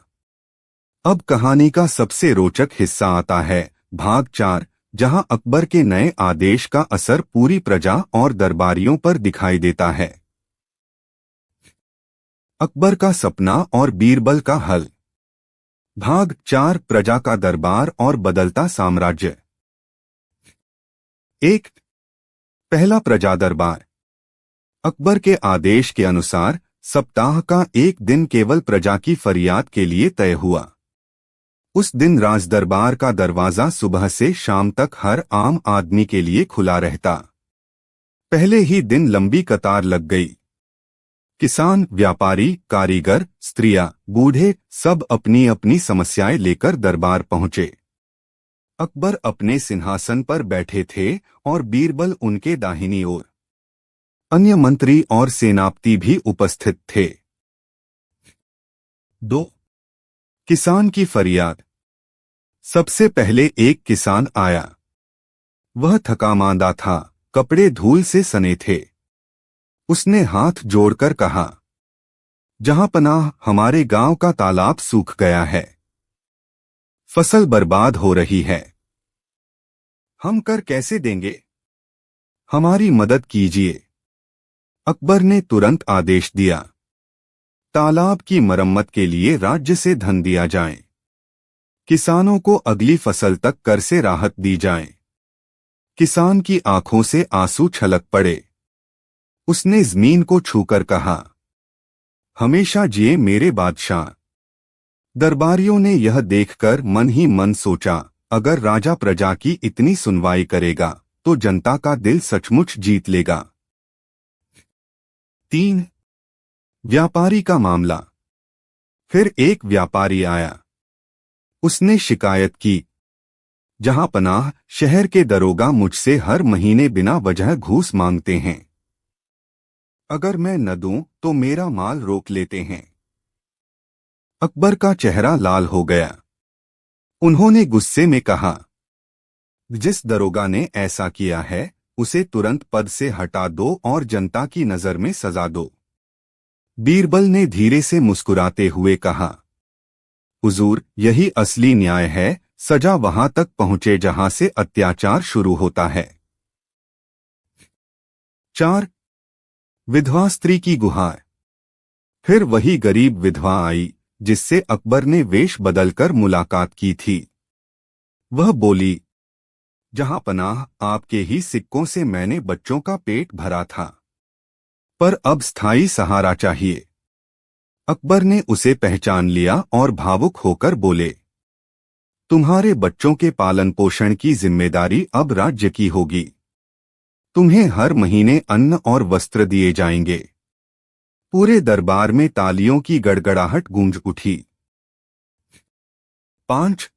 S1: अब कहानी का सबसे रोचक हिस्सा आता है, भाग 4, जहां अकबर के नए आदेश का असर पूरी प्रजा और दरबारियों पर दिखाई देता है। अकबर का सपना और बीरबल का हल। भाग 4, प्रजा का दरबार और बदलता साम्राज्य। 1 पहला प्रजा दरबार। अकबर के आदेश के अनुसार सप्ताह का एक दिन केवल प्रजा की फरियाद के लिए तय हुआ। उस दिन राजदरबार का दरवाजा सुबह से शाम तक हर आम आदमी के लिए खुला रहता। पहले ही दिन लंबी कतार लग गई। किसान, व्यापारी, कारीगर, स्त्रियां, बूढ़े सब अपनी अपनी समस्याएं लेकर दरबार पहुंचे। अकबर अपने सिंहासन पर बैठे थे और बीरबल उनके दाहिनी ओर। अन्य मंत्री और सेनापति भी उपस्थित थे। 2 किसान की फरियाद। सबसे पहले एक किसान आया। वह थका-मांदा था, कपड़े धूल से सने थे। उसने हाथ जोड़कर कहा, जहां पनाह, हमारे गांव का तालाब सूख गया है। फसल बर्बाद हो रही है। हम कर कैसे देंगे? हमारी मदद कीजिए। अकबर ने तुरंत आदेश दिया, तालाब की मरम्मत के लिए राज्य से धन दिया जाए। किसानों को अगली फसल तक कर से राहत दी जाए। किसान की आंखों से आंसू छलक पड़े। उसने जमीन को छूकर कहा, हमेशा जिए मेरे बादशाह। दरबारियों ने यह देखकर मन ही मन सोचा, अगर राजा प्रजा की इतनी सुनवाई करेगा तो जनता का दिल सचमुच जीत लेगा। 3. व्यापारी का मामला। फिर एक व्यापारी आया। उसने शिकायत की, जहां पनाह, शहर के दरोगा मुझसे हर महीने बिना वजह घूस मांगते हैं। अगर मैं न दूं तो मेरा माल रोक लेते हैं। अकबर का चेहरा लाल हो गया। उन्होंने गुस्से में कहा, जिस दरोगा ने ऐसा किया है उसे तुरंत पद से हटा दो और जनता की नजर में सजा दो। बीरबल ने धीरे से मुस्कुराते हुए कहा, हुजूर, यही असली न्याय है, सजा वहां तक पहुंचे जहां से अत्याचार शुरू होता है। 4. विधवा स्त्री की गुहार। फिर वही गरीब विधवा आई जिससे अकबर ने वेश बदलकर मुलाकात की थी। वह बोली, जहां पनाह, आपके ही सिक्कों से मैंने बच्चों का पेट भरा था, पर अब स्थायी सहारा चाहिए। अकबर ने उसे पहचान लिया और भावुक होकर बोले, तुम्हारे बच्चों के पालन पोषण की जिम्मेदारी अब राज्य की होगी। तुम्हें हर महीने अन्न और वस्त्र दिए जाएंगे। पूरे दरबार में तालियों की गड़गड़ाहट गूंज उठी। 5.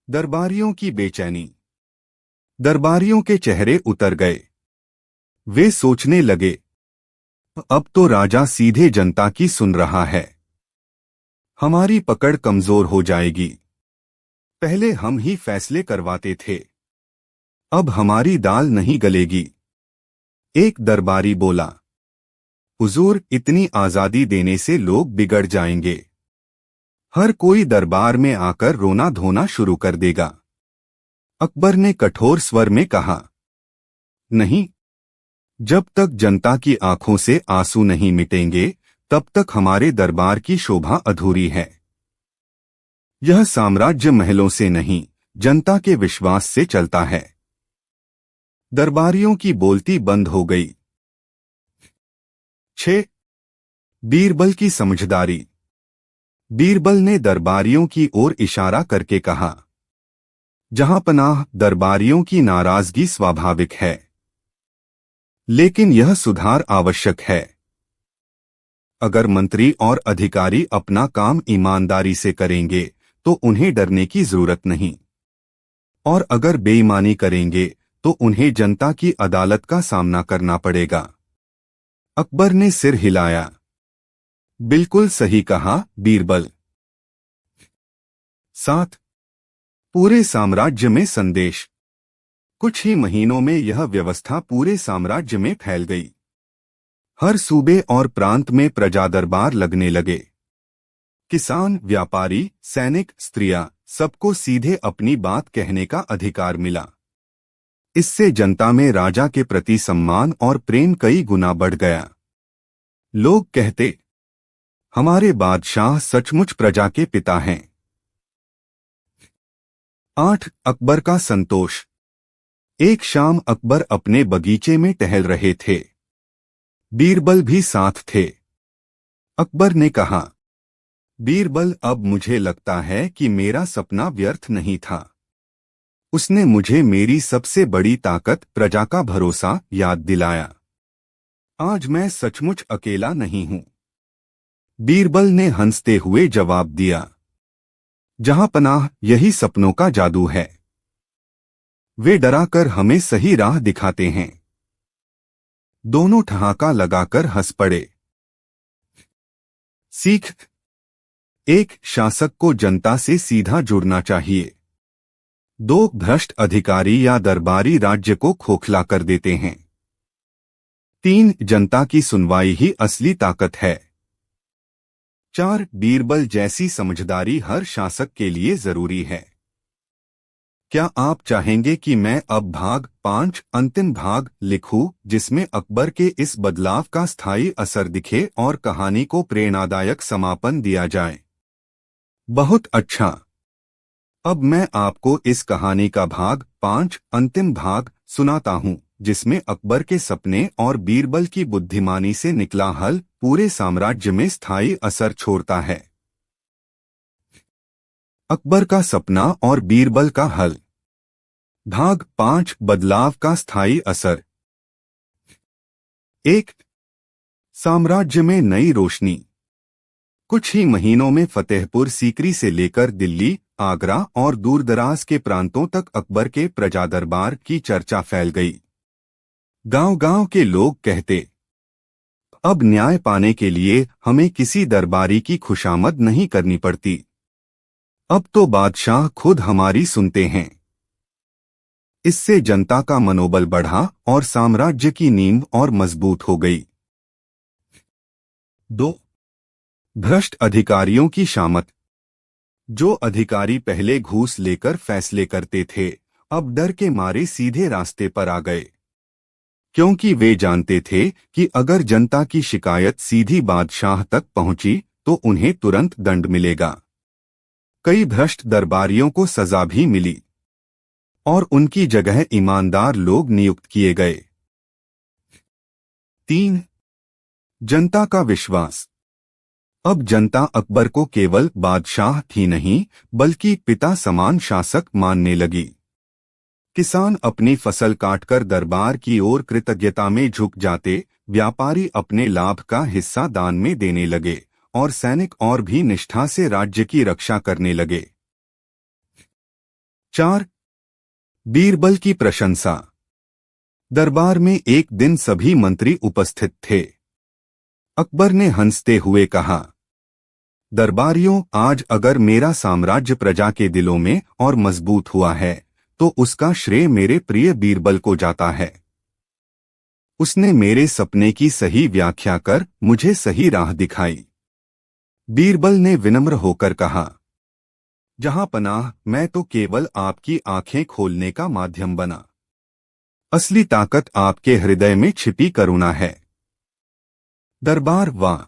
S1: दरबारियों की बेचैनी। दरबारियों के चेहरे उतर गए। वे सोचने लगे, अब तो राजा सीधे जनता की सुन रहा है। हमारी पकड़ कमजोर हो जाएगी। पहले हम ही फैसले करवाते थे, अब हमारी दाल नहीं गलेगी। एक दरबारी बोला, हुजूर, इतनी आजादी देने से लोग बिगड़ जाएंगे। हर कोई दरबार में आकर रोना धोना शुरू कर देगा। अकबर ने कठोर स्वर में कहा, नहीं, जब तक जनता की आंखों से आंसू नहीं मिटेंगे तब तक हमारे दरबार की शोभा अधूरी है। यह साम्राज्य महलों से नहीं, जनता के विश्वास से चलता है। दरबारियों की बोलती बंद हो गई। 6. बीरबल की समझदारी। बीरबल ने दरबारियों की ओर इशारा करके कहा, जहां पनाह, दरबारियों की नाराजगी स्वाभाविक है, लेकिन यह सुधार आवश्यक है। अगर मंत्री और अधिकारी अपना काम ईमानदारी से करेंगे तो उन्हें डरने की जरूरत नहीं, और अगर बेईमानी करेंगे तो उन्हें जनता की अदालत का सामना करना पड़ेगा। अकबर ने सिर हिलाया। बिल्कुल सही कहा बीरबल। 7. पूरे साम्राज्य में संदेश। कुछ ही महीनों में यह व्यवस्था पूरे साम्राज्य में फैल गई। हर सूबे और प्रांत में प्रजा दरबार लगने लगे। किसान, व्यापारी, सैनिक, स्त्रियां, सबको सीधे अपनी बात कहने का अधिकार मिला। इससे जनता में राजा के प्रति सम्मान और प्रेम कई गुना बढ़ गया। लोग कहते, हमारे बादशाह सचमुच प्रजा के पिता हैं। 8. अकबर का संतोष। एक शाम अकबर अपने बगीचे में टहल रहे थे। बीरबल भी साथ थे। अकबर ने कहा, बीरबल, अब मुझे लगता है कि मेरा सपना व्यर्थ नहीं था। उसने मुझे मेरी सबसे बड़ी ताकत, प्रजा का भरोसा, याद दिलाया। आज मैं सचमुच अकेला नहीं हूं। बीरबल ने हंसते हुए जवाब दिया, जहां पनाह, यही सपनों का जादू है। वे डराकर हमें सही राह दिखाते हैं। दोनों ठहाका लगाकर हंस पड़े। सीख। एक शासक को जनता से सीधा जुड़ना चाहिए। 2. भ्रष्ट अधिकारी या दरबारी राज्य को खोखला कर देते हैं। 3. जनता की सुनवाई ही असली ताकत है। 4. बीरबल जैसी समझदारी हर शासक के लिए जरूरी है। क्या आप चाहेंगे कि मैं अब भाग 5, अंतिम भाग लिखूं, जिसमें अकबर के इस बदलाव का स्थायी असर दिखे और कहानी को प्रेरणादायक समापन दिया जाए? बहुत अच्छा। अब मैं आपको इस कहानी का भाग 5, अंतिम भाग सुनाता हूं। जिसमें अकबर के सपने और बीरबल की बुद्धिमानी से निकला हल पूरे साम्राज्य में स्थायी असर छोड़ता है। अकबर का सपना और बीरबल का हल। भाग 5 बदलाव का स्थायी असर। 1 साम्राज्य में नई रोशनी। कुछ ही महीनों में फतेहपुर सीकरी से लेकर दिल्ली, आगरा और दूरदराज के प्रांतों तक अकबर के प्रजादरबार की चर्चा फैल गई। गांव-गांव के लोग कहते, अब न्याय पाने के लिए हमें किसी दरबारी की खुशामद नहीं करनी पड़ती। अब तो बादशाह खुद हमारी सुनते हैं। इससे जनता का मनोबल बढ़ा और साम्राज्य की नींव और मजबूत हो गई। 2 भ्रष्ट अधिकारियों की शामत। जो अधिकारी पहले घूस लेकर फैसले करते थे, अब डर के मारे सीधे रास्ते पर आ गए, क्योंकि वे जानते थे कि अगर जनता की शिकायत सीधी बादशाह तक पहुंची तो उन्हें तुरंत दंड मिलेगा। कई भ्रष्ट दरबारियों को सजा भी मिली और उनकी जगह ईमानदार लोग नियुक्त किए गए। 3 जनता का विश्वास। अब जनता अकबर को केवल बादशाह ही नहीं बल्कि पिता समान शासक मानने लगी। किसान अपनी फसल काटकर दरबार की ओर कृतज्ञता में झुक जाते, व्यापारी अपने लाभ का हिस्सा दान में देने लगे और सैनिक और भी निष्ठा से राज्य की रक्षा करने लगे। 4 बीरबल की प्रशंसा। दरबार में एक दिन सभी मंत्री उपस्थित थे। अकबर ने हंसते हुए कहा, दरबारियों, आज अगर मेरा साम्राज्य प्रजा के दिलों में और मजबूत हुआ है तो उसका श्रेय मेरे प्रिय बीरबल को जाता है। उसने मेरे सपने की सही व्याख्या कर मुझे सही राह दिखाई। बीरबल ने विनम्र होकर कहा, जहां पनाह, मैं तो केवल आपकी आंखें खोलने का माध्यम बना। असली ताकत आपके हृदय में छिपी करुणा है। दरबार वाह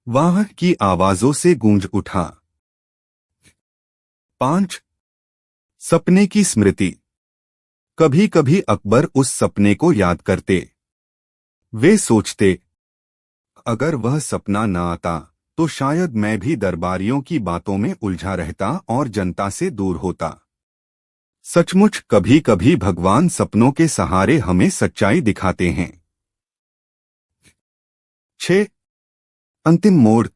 S1: वाह की आवाजों से गूंज उठा। 5 सपने की स्मृति। कभी कभी अकबर उस सपने को याद करते। वे सोचते, अगर वह सपना न आता तो शायद मैं भी दरबारियों की बातों में उलझा रहता और जनता से दूर होता। सचमुच कभी कभी भगवान सपनों के सहारे हमें सच्चाई दिखाते हैं। 6 अंतिम मोड़।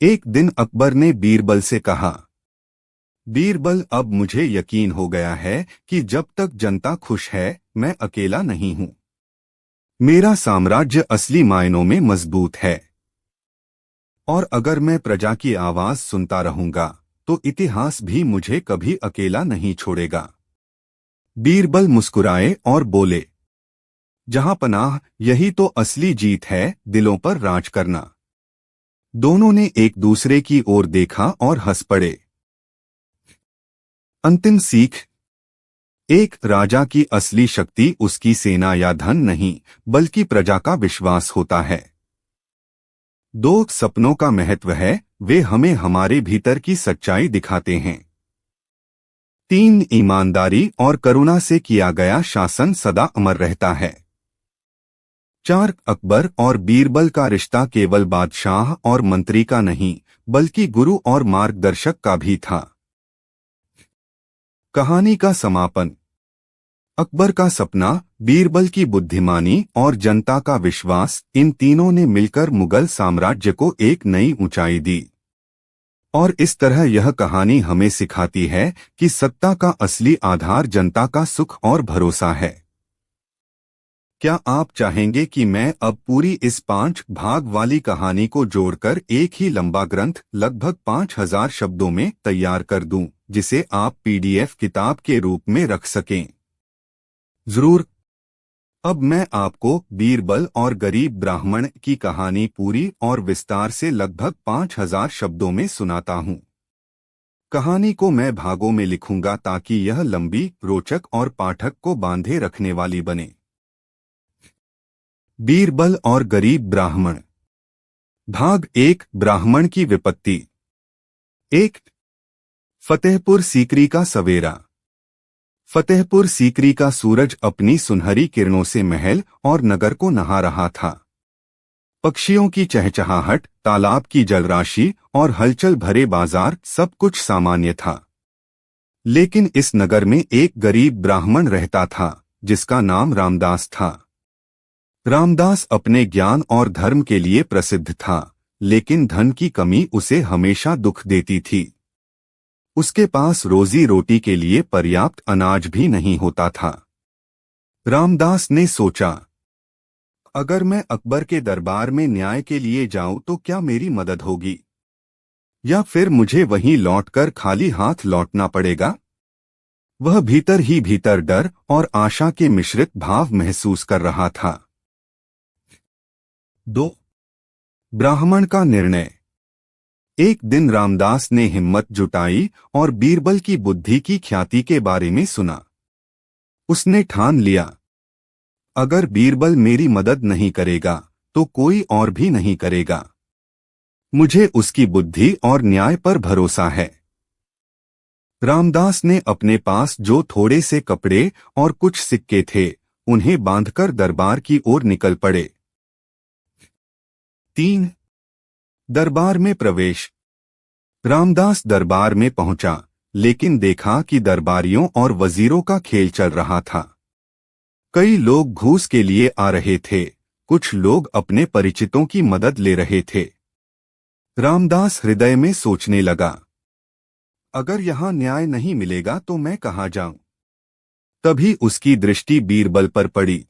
S1: एक दिन अकबर ने बीरबल से कहा, बीरबल, अब मुझे यकीन हो गया है कि जब तक जनता खुश है मैं अकेला नहीं हूं। मेरा साम्राज्य असली मायनों में मजबूत है और अगर मैं प्रजा की आवाज सुनता रहूंगा तो इतिहास भी मुझे कभी अकेला नहीं छोड़ेगा। बीरबल मुस्कुराए और बोले, जहां पनाह, यही तो असली जीत है, दिलों पर राज करना। दोनों ने एक दूसरे की ओर देखा और हंस पड़े। अंतिम सीख। एक राजा की असली शक्ति उसकी सेना या धन नहीं बल्कि प्रजा का विश्वास होता है। 2 सपनों का महत्व है, वे हमें हमारे भीतर की सच्चाई दिखाते हैं। 3 ईमानदारी और करुणा से किया गया शासन सदा अमर रहता है। 4 अकबर और बीरबल का रिश्ता केवल बादशाह और मंत्री का नहीं बल्कि गुरु और मार्गदर्शक का भी था। कहानी का समापन। अकबर का सपना, बीरबल की बुद्धिमानी और जनता का विश्वास, इन तीनों ने मिलकर मुगल साम्राज्य को एक नई ऊंचाई दी। और इस तरह यह कहानी हमें सिखाती है कि सत्ता का असली आधार जनता का सुख और भरोसा है। क्या आप चाहेंगे कि मैं अब पूरी इस 5 भाग वाली कहानी को जोड़कर एक ही लंबा ग्रंथ लगभग 5000 शब्दों में तैयार कर दूं, जिसे आप PDF किताब के रूप में रख सकें? जरूर। अब मैं आपको बीरबल और गरीब ब्राह्मण की कहानी पूरी और विस्तार से लगभग 5000 शब्दों में सुनाता हूं। कहानी को मैं भागों में लिखूंगा ताकि यह लंबी, रोचक और पाठक को बांधे रखने वाली बने। बीरबल और गरीब ब्राह्मण। भाग 1 ब्राह्मण की विपत्ति। 1 फतेहपुर सीकरी का सवेरा। फतेहपुर सीकरी का सूरज अपनी सुनहरी किरणों से महल और नगर को नहा रहा था। पक्षियों की चहचहाहट, तालाब की जलराशि और हलचल भरे बाजार सब कुछ सामान्य था। लेकिन इस नगर में एक गरीब ब्राह्मण रहता था जिसका नाम रामदास था। रामदास अपने ज्ञान और धर्म के लिए प्रसिद्ध था, लेकिन धन की कमी उसे हमेशा दुख देती थी। उसके पास रोजी रोटी के लिए पर्याप्त अनाज भी नहीं होता था। रामदास ने सोचा, अगर मैं अकबर के दरबार में न्याय के लिए जाऊं तो क्या मेरी मदद होगी, या फिर मुझे वहीं लौटकर खाली हाथ लौटना पड़ेगा। वह भीतर ही भीतर डर और आशा के मिश्रित भाव महसूस कर रहा था। 2. ब्राह्मण का निर्णय। एक दिन रामदास ने हिम्मत जुटाई और बीरबल की बुद्धि की ख्याति के बारे में सुना। उसने ठान लिया, अगर बीरबल मेरी मदद नहीं करेगा तो कोई और भी नहीं करेगा। मुझे उसकी बुद्धि और न्याय पर भरोसा है। रामदास ने अपने पास जो थोड़े से कपड़े और कुछ सिक्के थे उन्हें बांधकर दरबार की ओर निकल पड़े। 3. दरबार में प्रवेश। रामदास दरबार में पहुंचा, लेकिन देखा कि दरबारियों और वजीरों का खेल चल रहा था। कई लोग घूस के लिए आ रहे थे, कुछ लोग अपने परिचितों की मदद ले रहे थे। रामदास हृदय में सोचने लगा, अगर यहां न्याय नहीं मिलेगा तो मैं कहां जाऊं। तभी उसकी दृष्टि बीरबल पर पड़ी।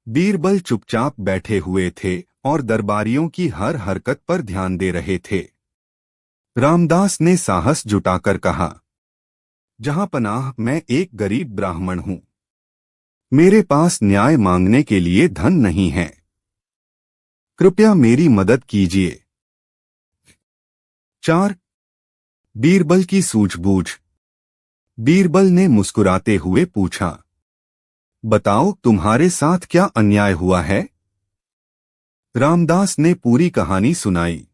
S1: बीरबल चुपचाप बैठे हुए थे और दरबारियों की हर हरकत पर ध्यान दे रहे थे। रामदास ने साहस जुटाकर कहा, जहां पनाह, मैं एक गरीब ब्राह्मण हूं। मेरे पास न्याय मांगने के लिए धन नहीं है। कृपया मेरी मदद कीजिए। 4. बीरबल की सूझबूझ। बीरबल ने मुस्कुराते हुए पूछा, बताओ तुम्हारे साथ क्या अन्याय हुआ है। रामदास ने पूरी कहानी सुनाई।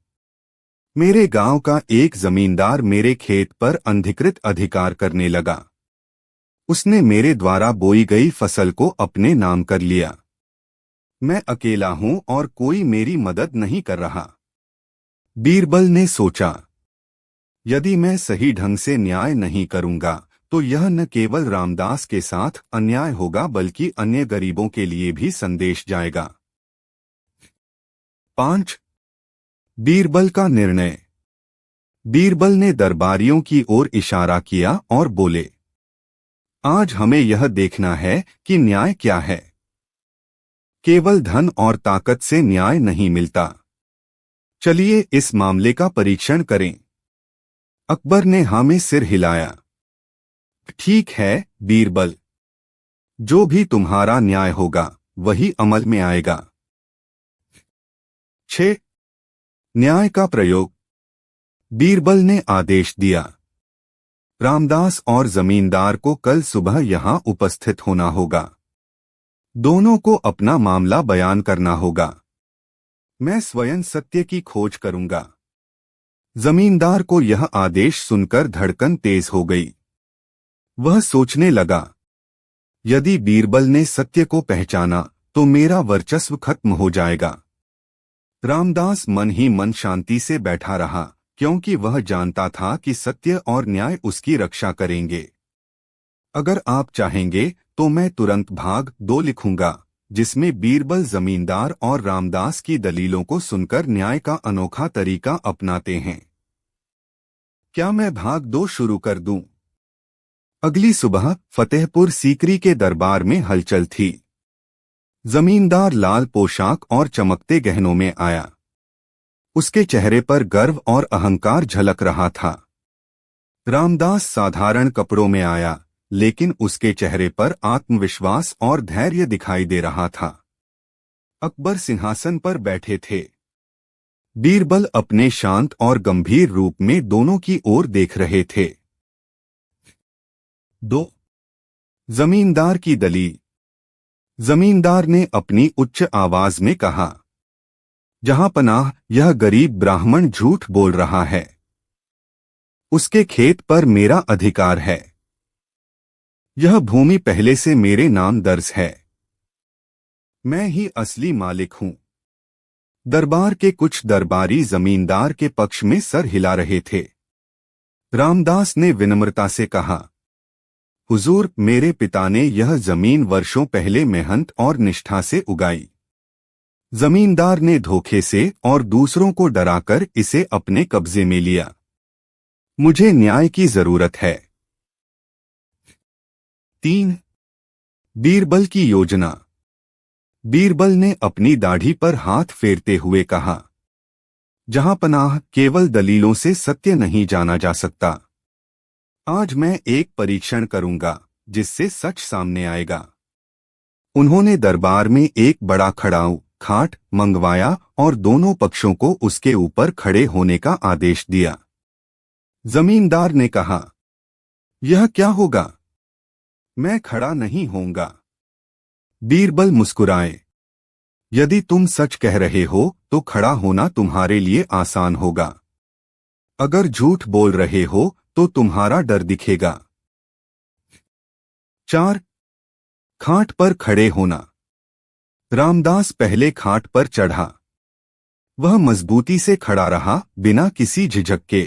S1: मेरे गांव का एक जमींदार मेरे खेत पर अनधिकृत अधिकार करने लगा। उसने मेरे द्वारा बोई गई फसल को अपने नाम कर लिया। मैं अकेला हूं और कोई मेरी मदद नहीं कर रहा। बीरबल ने सोचा, यदि मैं सही ढंग से न्याय नहीं करूंगा तो यह न केवल रामदास के साथ अन्याय होगा बल्कि अन्य गरीबों के लिए भी संदेश जाएगा। 5. बीरबल का निर्णय। बीरबल ने दरबारियों की ओर इशारा किया और बोले, आज हमें यह देखना है कि न्याय क्या है। केवल धन और ताकत से न्याय नहीं मिलता। चलिए इस मामले का परीक्षण करें। अकबर ने हाँ में सिर हिलाया। ठीक है बीरबल, जो भी तुम्हारा न्याय होगा वही अमल में आएगा। 6. न्याय का प्रयोग। बीरबल ने आदेश दिया, रामदास और जमींदार को कल सुबह यहां उपस्थित होना होगा। दोनों को अपना मामला बयान करना होगा। मैं स्वयं सत्य की खोज करूंगा। जमींदार को यह आदेश सुनकर धड़कन तेज हो गई। वह सोचने लगा, यदि बीरबल ने सत्य को पहचाना तो मेरा वर्चस्व खत्म हो जाएगा। रामदास मन ही मन शांति से बैठा रहा, क्योंकि वह जानता था कि सत्य और न्याय उसकी रक्षा करेंगे। अगर आप चाहेंगे तो मैं तुरंत भाग 2 लिखूंगा, जिसमें बीरबल जमींदार और रामदास की दलीलों को सुनकर न्याय का अनोखा तरीका अपनाते हैं। क्या मैं भाग 2 शुरू कर दूं? अगली सुबह फतेहपुर सीकरी के दरबार में हलचल थी। जमींदार लाल पोशाक और चमकते गहनों में आया। उसके चेहरे पर गर्व और अहंकार झलक रहा था। रामदास साधारण कपड़ों में आया, लेकिन उसके चेहरे पर आत्मविश्वास और धैर्य दिखाई दे रहा था। अकबर सिंहासन पर बैठे थे। बीरबल अपने शांत और गंभीर रूप में दोनों की ओर देख रहे थे। 2. जमींदार की दलील। जमींदार ने अपनी उच्च आवाज में कहा, जहां पनाह, यह गरीब ब्राह्मण झूठ बोल रहा है। उसके खेत पर मेरा अधिकार है। यह भूमि पहले से मेरे नाम दर्ज है। मैं ही असली मालिक हूं। दरबार के कुछ दरबारी जमींदार के पक्ष में सर हिला रहे थे। रामदास ने विनम्रता से कहा, हुजूर, मेरे पिता ने यह जमीन वर्षों पहले मेहनत और निष्ठा से उगाई। जमींदार ने धोखे से और दूसरों को डराकर इसे अपने कब्जे में लिया। मुझे न्याय की जरूरत है। 3. बीरबल की योजना। बीरबल ने अपनी दाढ़ी पर हाथ फेरते हुए कहा, जहां पनाह, केवल दलीलों से सत्य नहीं जाना जा सकता। आज मैं एक परीक्षण करूंगा जिससे सच सामने आएगा। उन्होंने दरबार में एक बड़ा खड़ाऊ खाट मंगवाया और दोनों पक्षों को उसके ऊपर खड़े होने का आदेश दिया। जमींदार ने कहा, यह क्या होगा? मैं खड़ा नहीं होऊंगा। बीरबल मुस्कुराए, यदि तुम सच कह रहे हो तो खड़ा होना तुम्हारे लिए आसान होगा। अगर झूठ बोल रहे हो तो तुम्हारा डर दिखेगा। 4. खाट पर खड़े होना। रामदास पहले खाट पर चढ़ा। वह मजबूती से खड़ा रहा, बिना किसी झिझक के।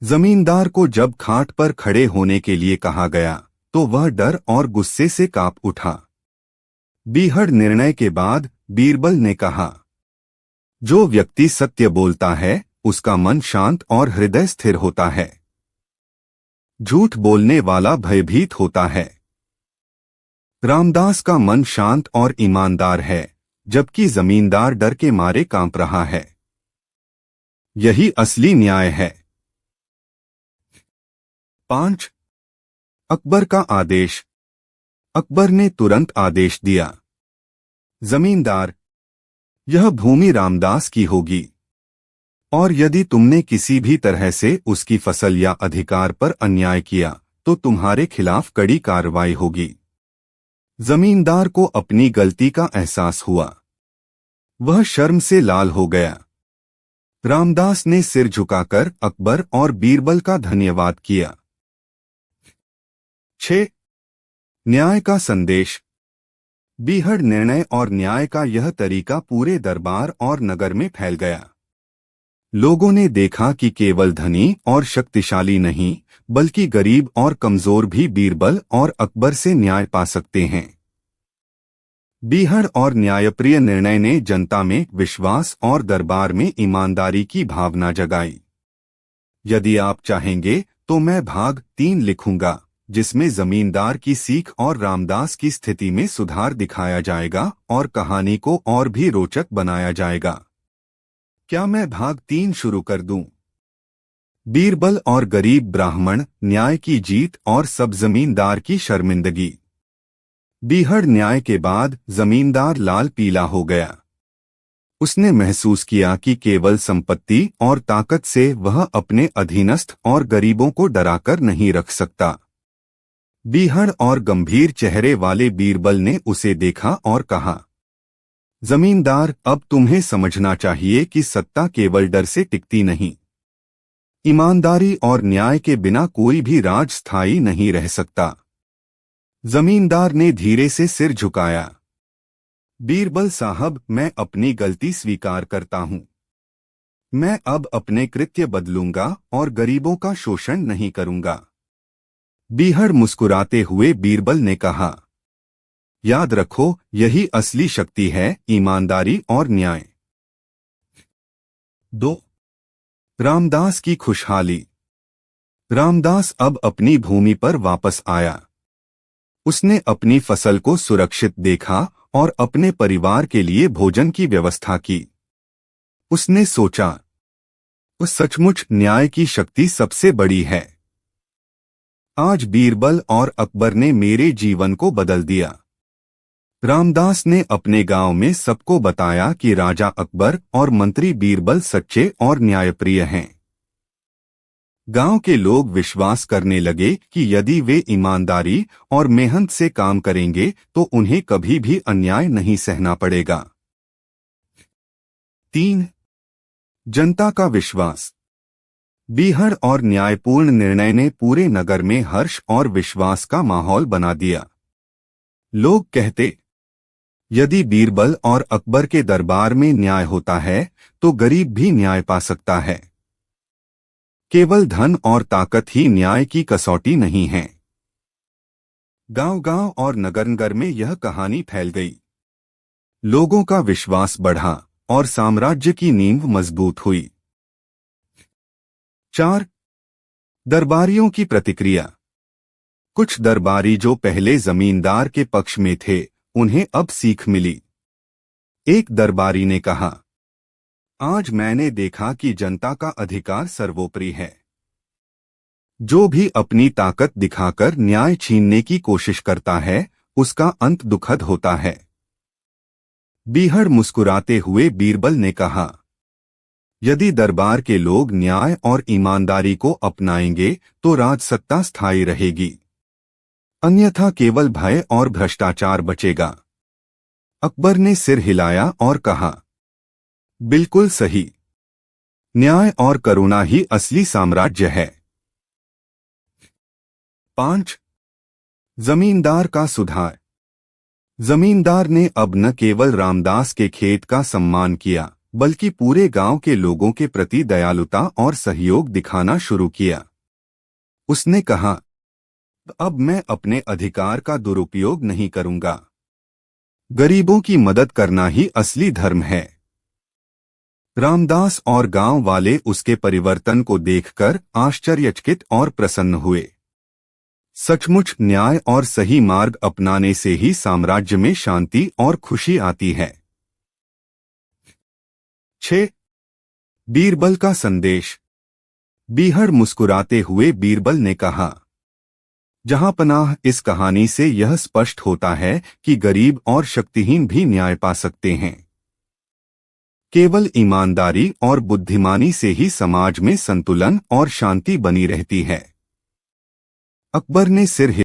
S1: जमींदार को जब खाट पर खड़े होने के लिए कहा गया तो वह डर और गुस्से से कांप उठा। बीहड़ निर्णय के बाद बीरबल ने कहा, जो व्यक्ति सत्य बोलता है उसका मन शांत और हृदय स्थिर होता है। झूठ बोलने वाला भयभीत होता है। रामदास का मन शांत और ईमानदार है, जबकि जमींदार डर के मारे कांप रहा है। यही असली न्याय है। 5. अकबर का आदेश। अकबर ने तुरंत आदेश दिया, जमींदार, यह भूमि रामदास की होगी और यदि तुमने किसी भी तरह से उसकी फसल या अधिकार पर अन्याय किया तो तुम्हारे खिलाफ कड़ी कार्रवाई होगी। जमींदार को अपनी गलती का एहसास हुआ। वह शर्म से लाल हो गया। रामदास ने सिर झुकाकर अकबर और बीरबल का धन्यवाद किया। 6. न्याय का संदेश। बीहड़ निर्णय और न्याय का यह तरीका पूरे दरबार और नगर में फैल गया। लोगों ने देखा कि केवल धनी और शक्तिशाली नहीं, बल्कि गरीब और कमजोर भी बीरबल और अकबर से न्याय पा सकते हैं। बीहड़ और न्यायप्रिय निर्णय ने जनता में विश्वास और दरबार में ईमानदारी की भावना जगाई। यदि आप चाहेंगे तो मैं भाग 3 लिखूंगा, जिसमें जमींदार की सीख और रामदास की स्थिति में सुधार दिखाया जाएगा और कहानी को और भी रोचक बनाया जाएगा। क्या मैं भाग 3 शुरू कर दूं? बीरबल और गरीब ब्राह्मण, न्याय की जीत और सब जमींदार की शर्मिंदगी। बीहड़ न्याय के बाद जमींदार लाल पीला हो गया। उसने महसूस किया कि केवल संपत्ति और ताकत से वह अपने अधीनस्थ और गरीबों को डराकर नहीं रख सकता। बीहड़ और गंभीर चेहरे वाले बीरबल ने उसे देखा और कहा, जमींदार, अब तुम्हें समझना चाहिए कि सत्ता केवल डर से टिकती नहीं। ईमानदारी और न्याय के बिना कोई भी राज स्थायी नहीं रह सकता। जमींदार ने धीरे से सिर झुकाया। बीरबल साहब, मैं अपनी गलती स्वीकार करता हूं। मैं अब अपने कृत्य बदलूंगा और गरीबों का शोषण नहीं करूंगा। बीहड़ मुस्कुराते हुए बीरबल ने कहा, याद रखो, यही असली शक्ति है, ईमानदारी और न्याय। 2. रामदास की खुशहाली। रामदास अब अपनी भूमि पर वापस आया। उसने अपनी फसल को सुरक्षित देखा और अपने परिवार के लिए भोजन की व्यवस्था की। उसने सोचा, सचमुच न्याय की शक्ति सबसे बड़ी है। आज बीरबल और अकबर ने मेरे जीवन को बदल दिया। रामदास ने अपने गांव में सबको बताया कि राजा अकबर और मंत्री बीरबल सच्चे और न्यायप्रिय हैं। गांव के लोग विश्वास करने लगे कि यदि वे ईमानदारी और मेहनत से काम करेंगे तो उन्हें कभी भी अन्याय नहीं सहना पड़ेगा। 3. जनता का विश्वास। बीहड़ और न्यायपूर्ण निर्णय ने पूरे नगर में हर्ष और विश्वास का माहौल बना दिया। लोग कहते, यदि बीरबल और अकबर के दरबार में न्याय होता है तो गरीब भी न्याय पा सकता है। केवल धन और ताकत ही न्याय की कसौटी नहीं है। गांव-गांव और नगर-नगर में यह कहानी फैल गई। लोगों का विश्वास बढ़ा और साम्राज्य की नींव मजबूत हुई। 4. दरबारियों की प्रतिक्रिया। कुछ दरबारी जो पहले जमींदार के पक्ष में थे, उन्हें अब सीख मिली। एक दरबारी ने कहा, आज मैंने देखा कि जनता का अधिकार सर्वोपरि है। जो भी अपनी ताकत दिखाकर न्याय छीनने की कोशिश करता है, उसका अंत दुखद होता है। बीहड़ मुस्कुराते हुए बीरबल ने कहा, यदि दरबार के लोग न्याय और ईमानदारी को अपनाएंगे तो राजसत्ता स्थायी रहेगी, अन्यथा केवल भय और भ्रष्टाचार बचेगा। अकबर ने सिर हिलाया और कहा, बिल्कुल सही। न्याय और करुणा ही असली साम्राज्य है। 5. जमींदार का सुधार। जमींदार ने अब न केवल रामदास के खेत का सम्मान किया, बल्कि पूरे गांव के लोगों के प्रति दयालुता और सहयोग दिखाना शुरू किया। उसने कहा, अब मैं अपने अधिकार का दुरुपयोग नहीं करूंगा। गरीबों की मदद करना ही असली धर्म है। रामदास और गांव वाले उसके परिवर्तन को देखकर आश्चर्यचकित और प्रसन्न हुए। सचमुच न्याय और सही मार्ग अपनाने से ही साम्राज्य में शांति और खुशी आती है। 6. बीरबल का संदेश। बीहड़ मुस्कुराते हुए बीरबल ने कहा, जहांपनाह, इस कहानी से यह स्पष्ट होता है कि गरीब और शक्तिहीन भी न्याय पा सकते हैं। केवल ईमानदारी और बुद्धिमानी से ही समाज में संतुलन और शांति बनी रहती है। अकबर ने सिर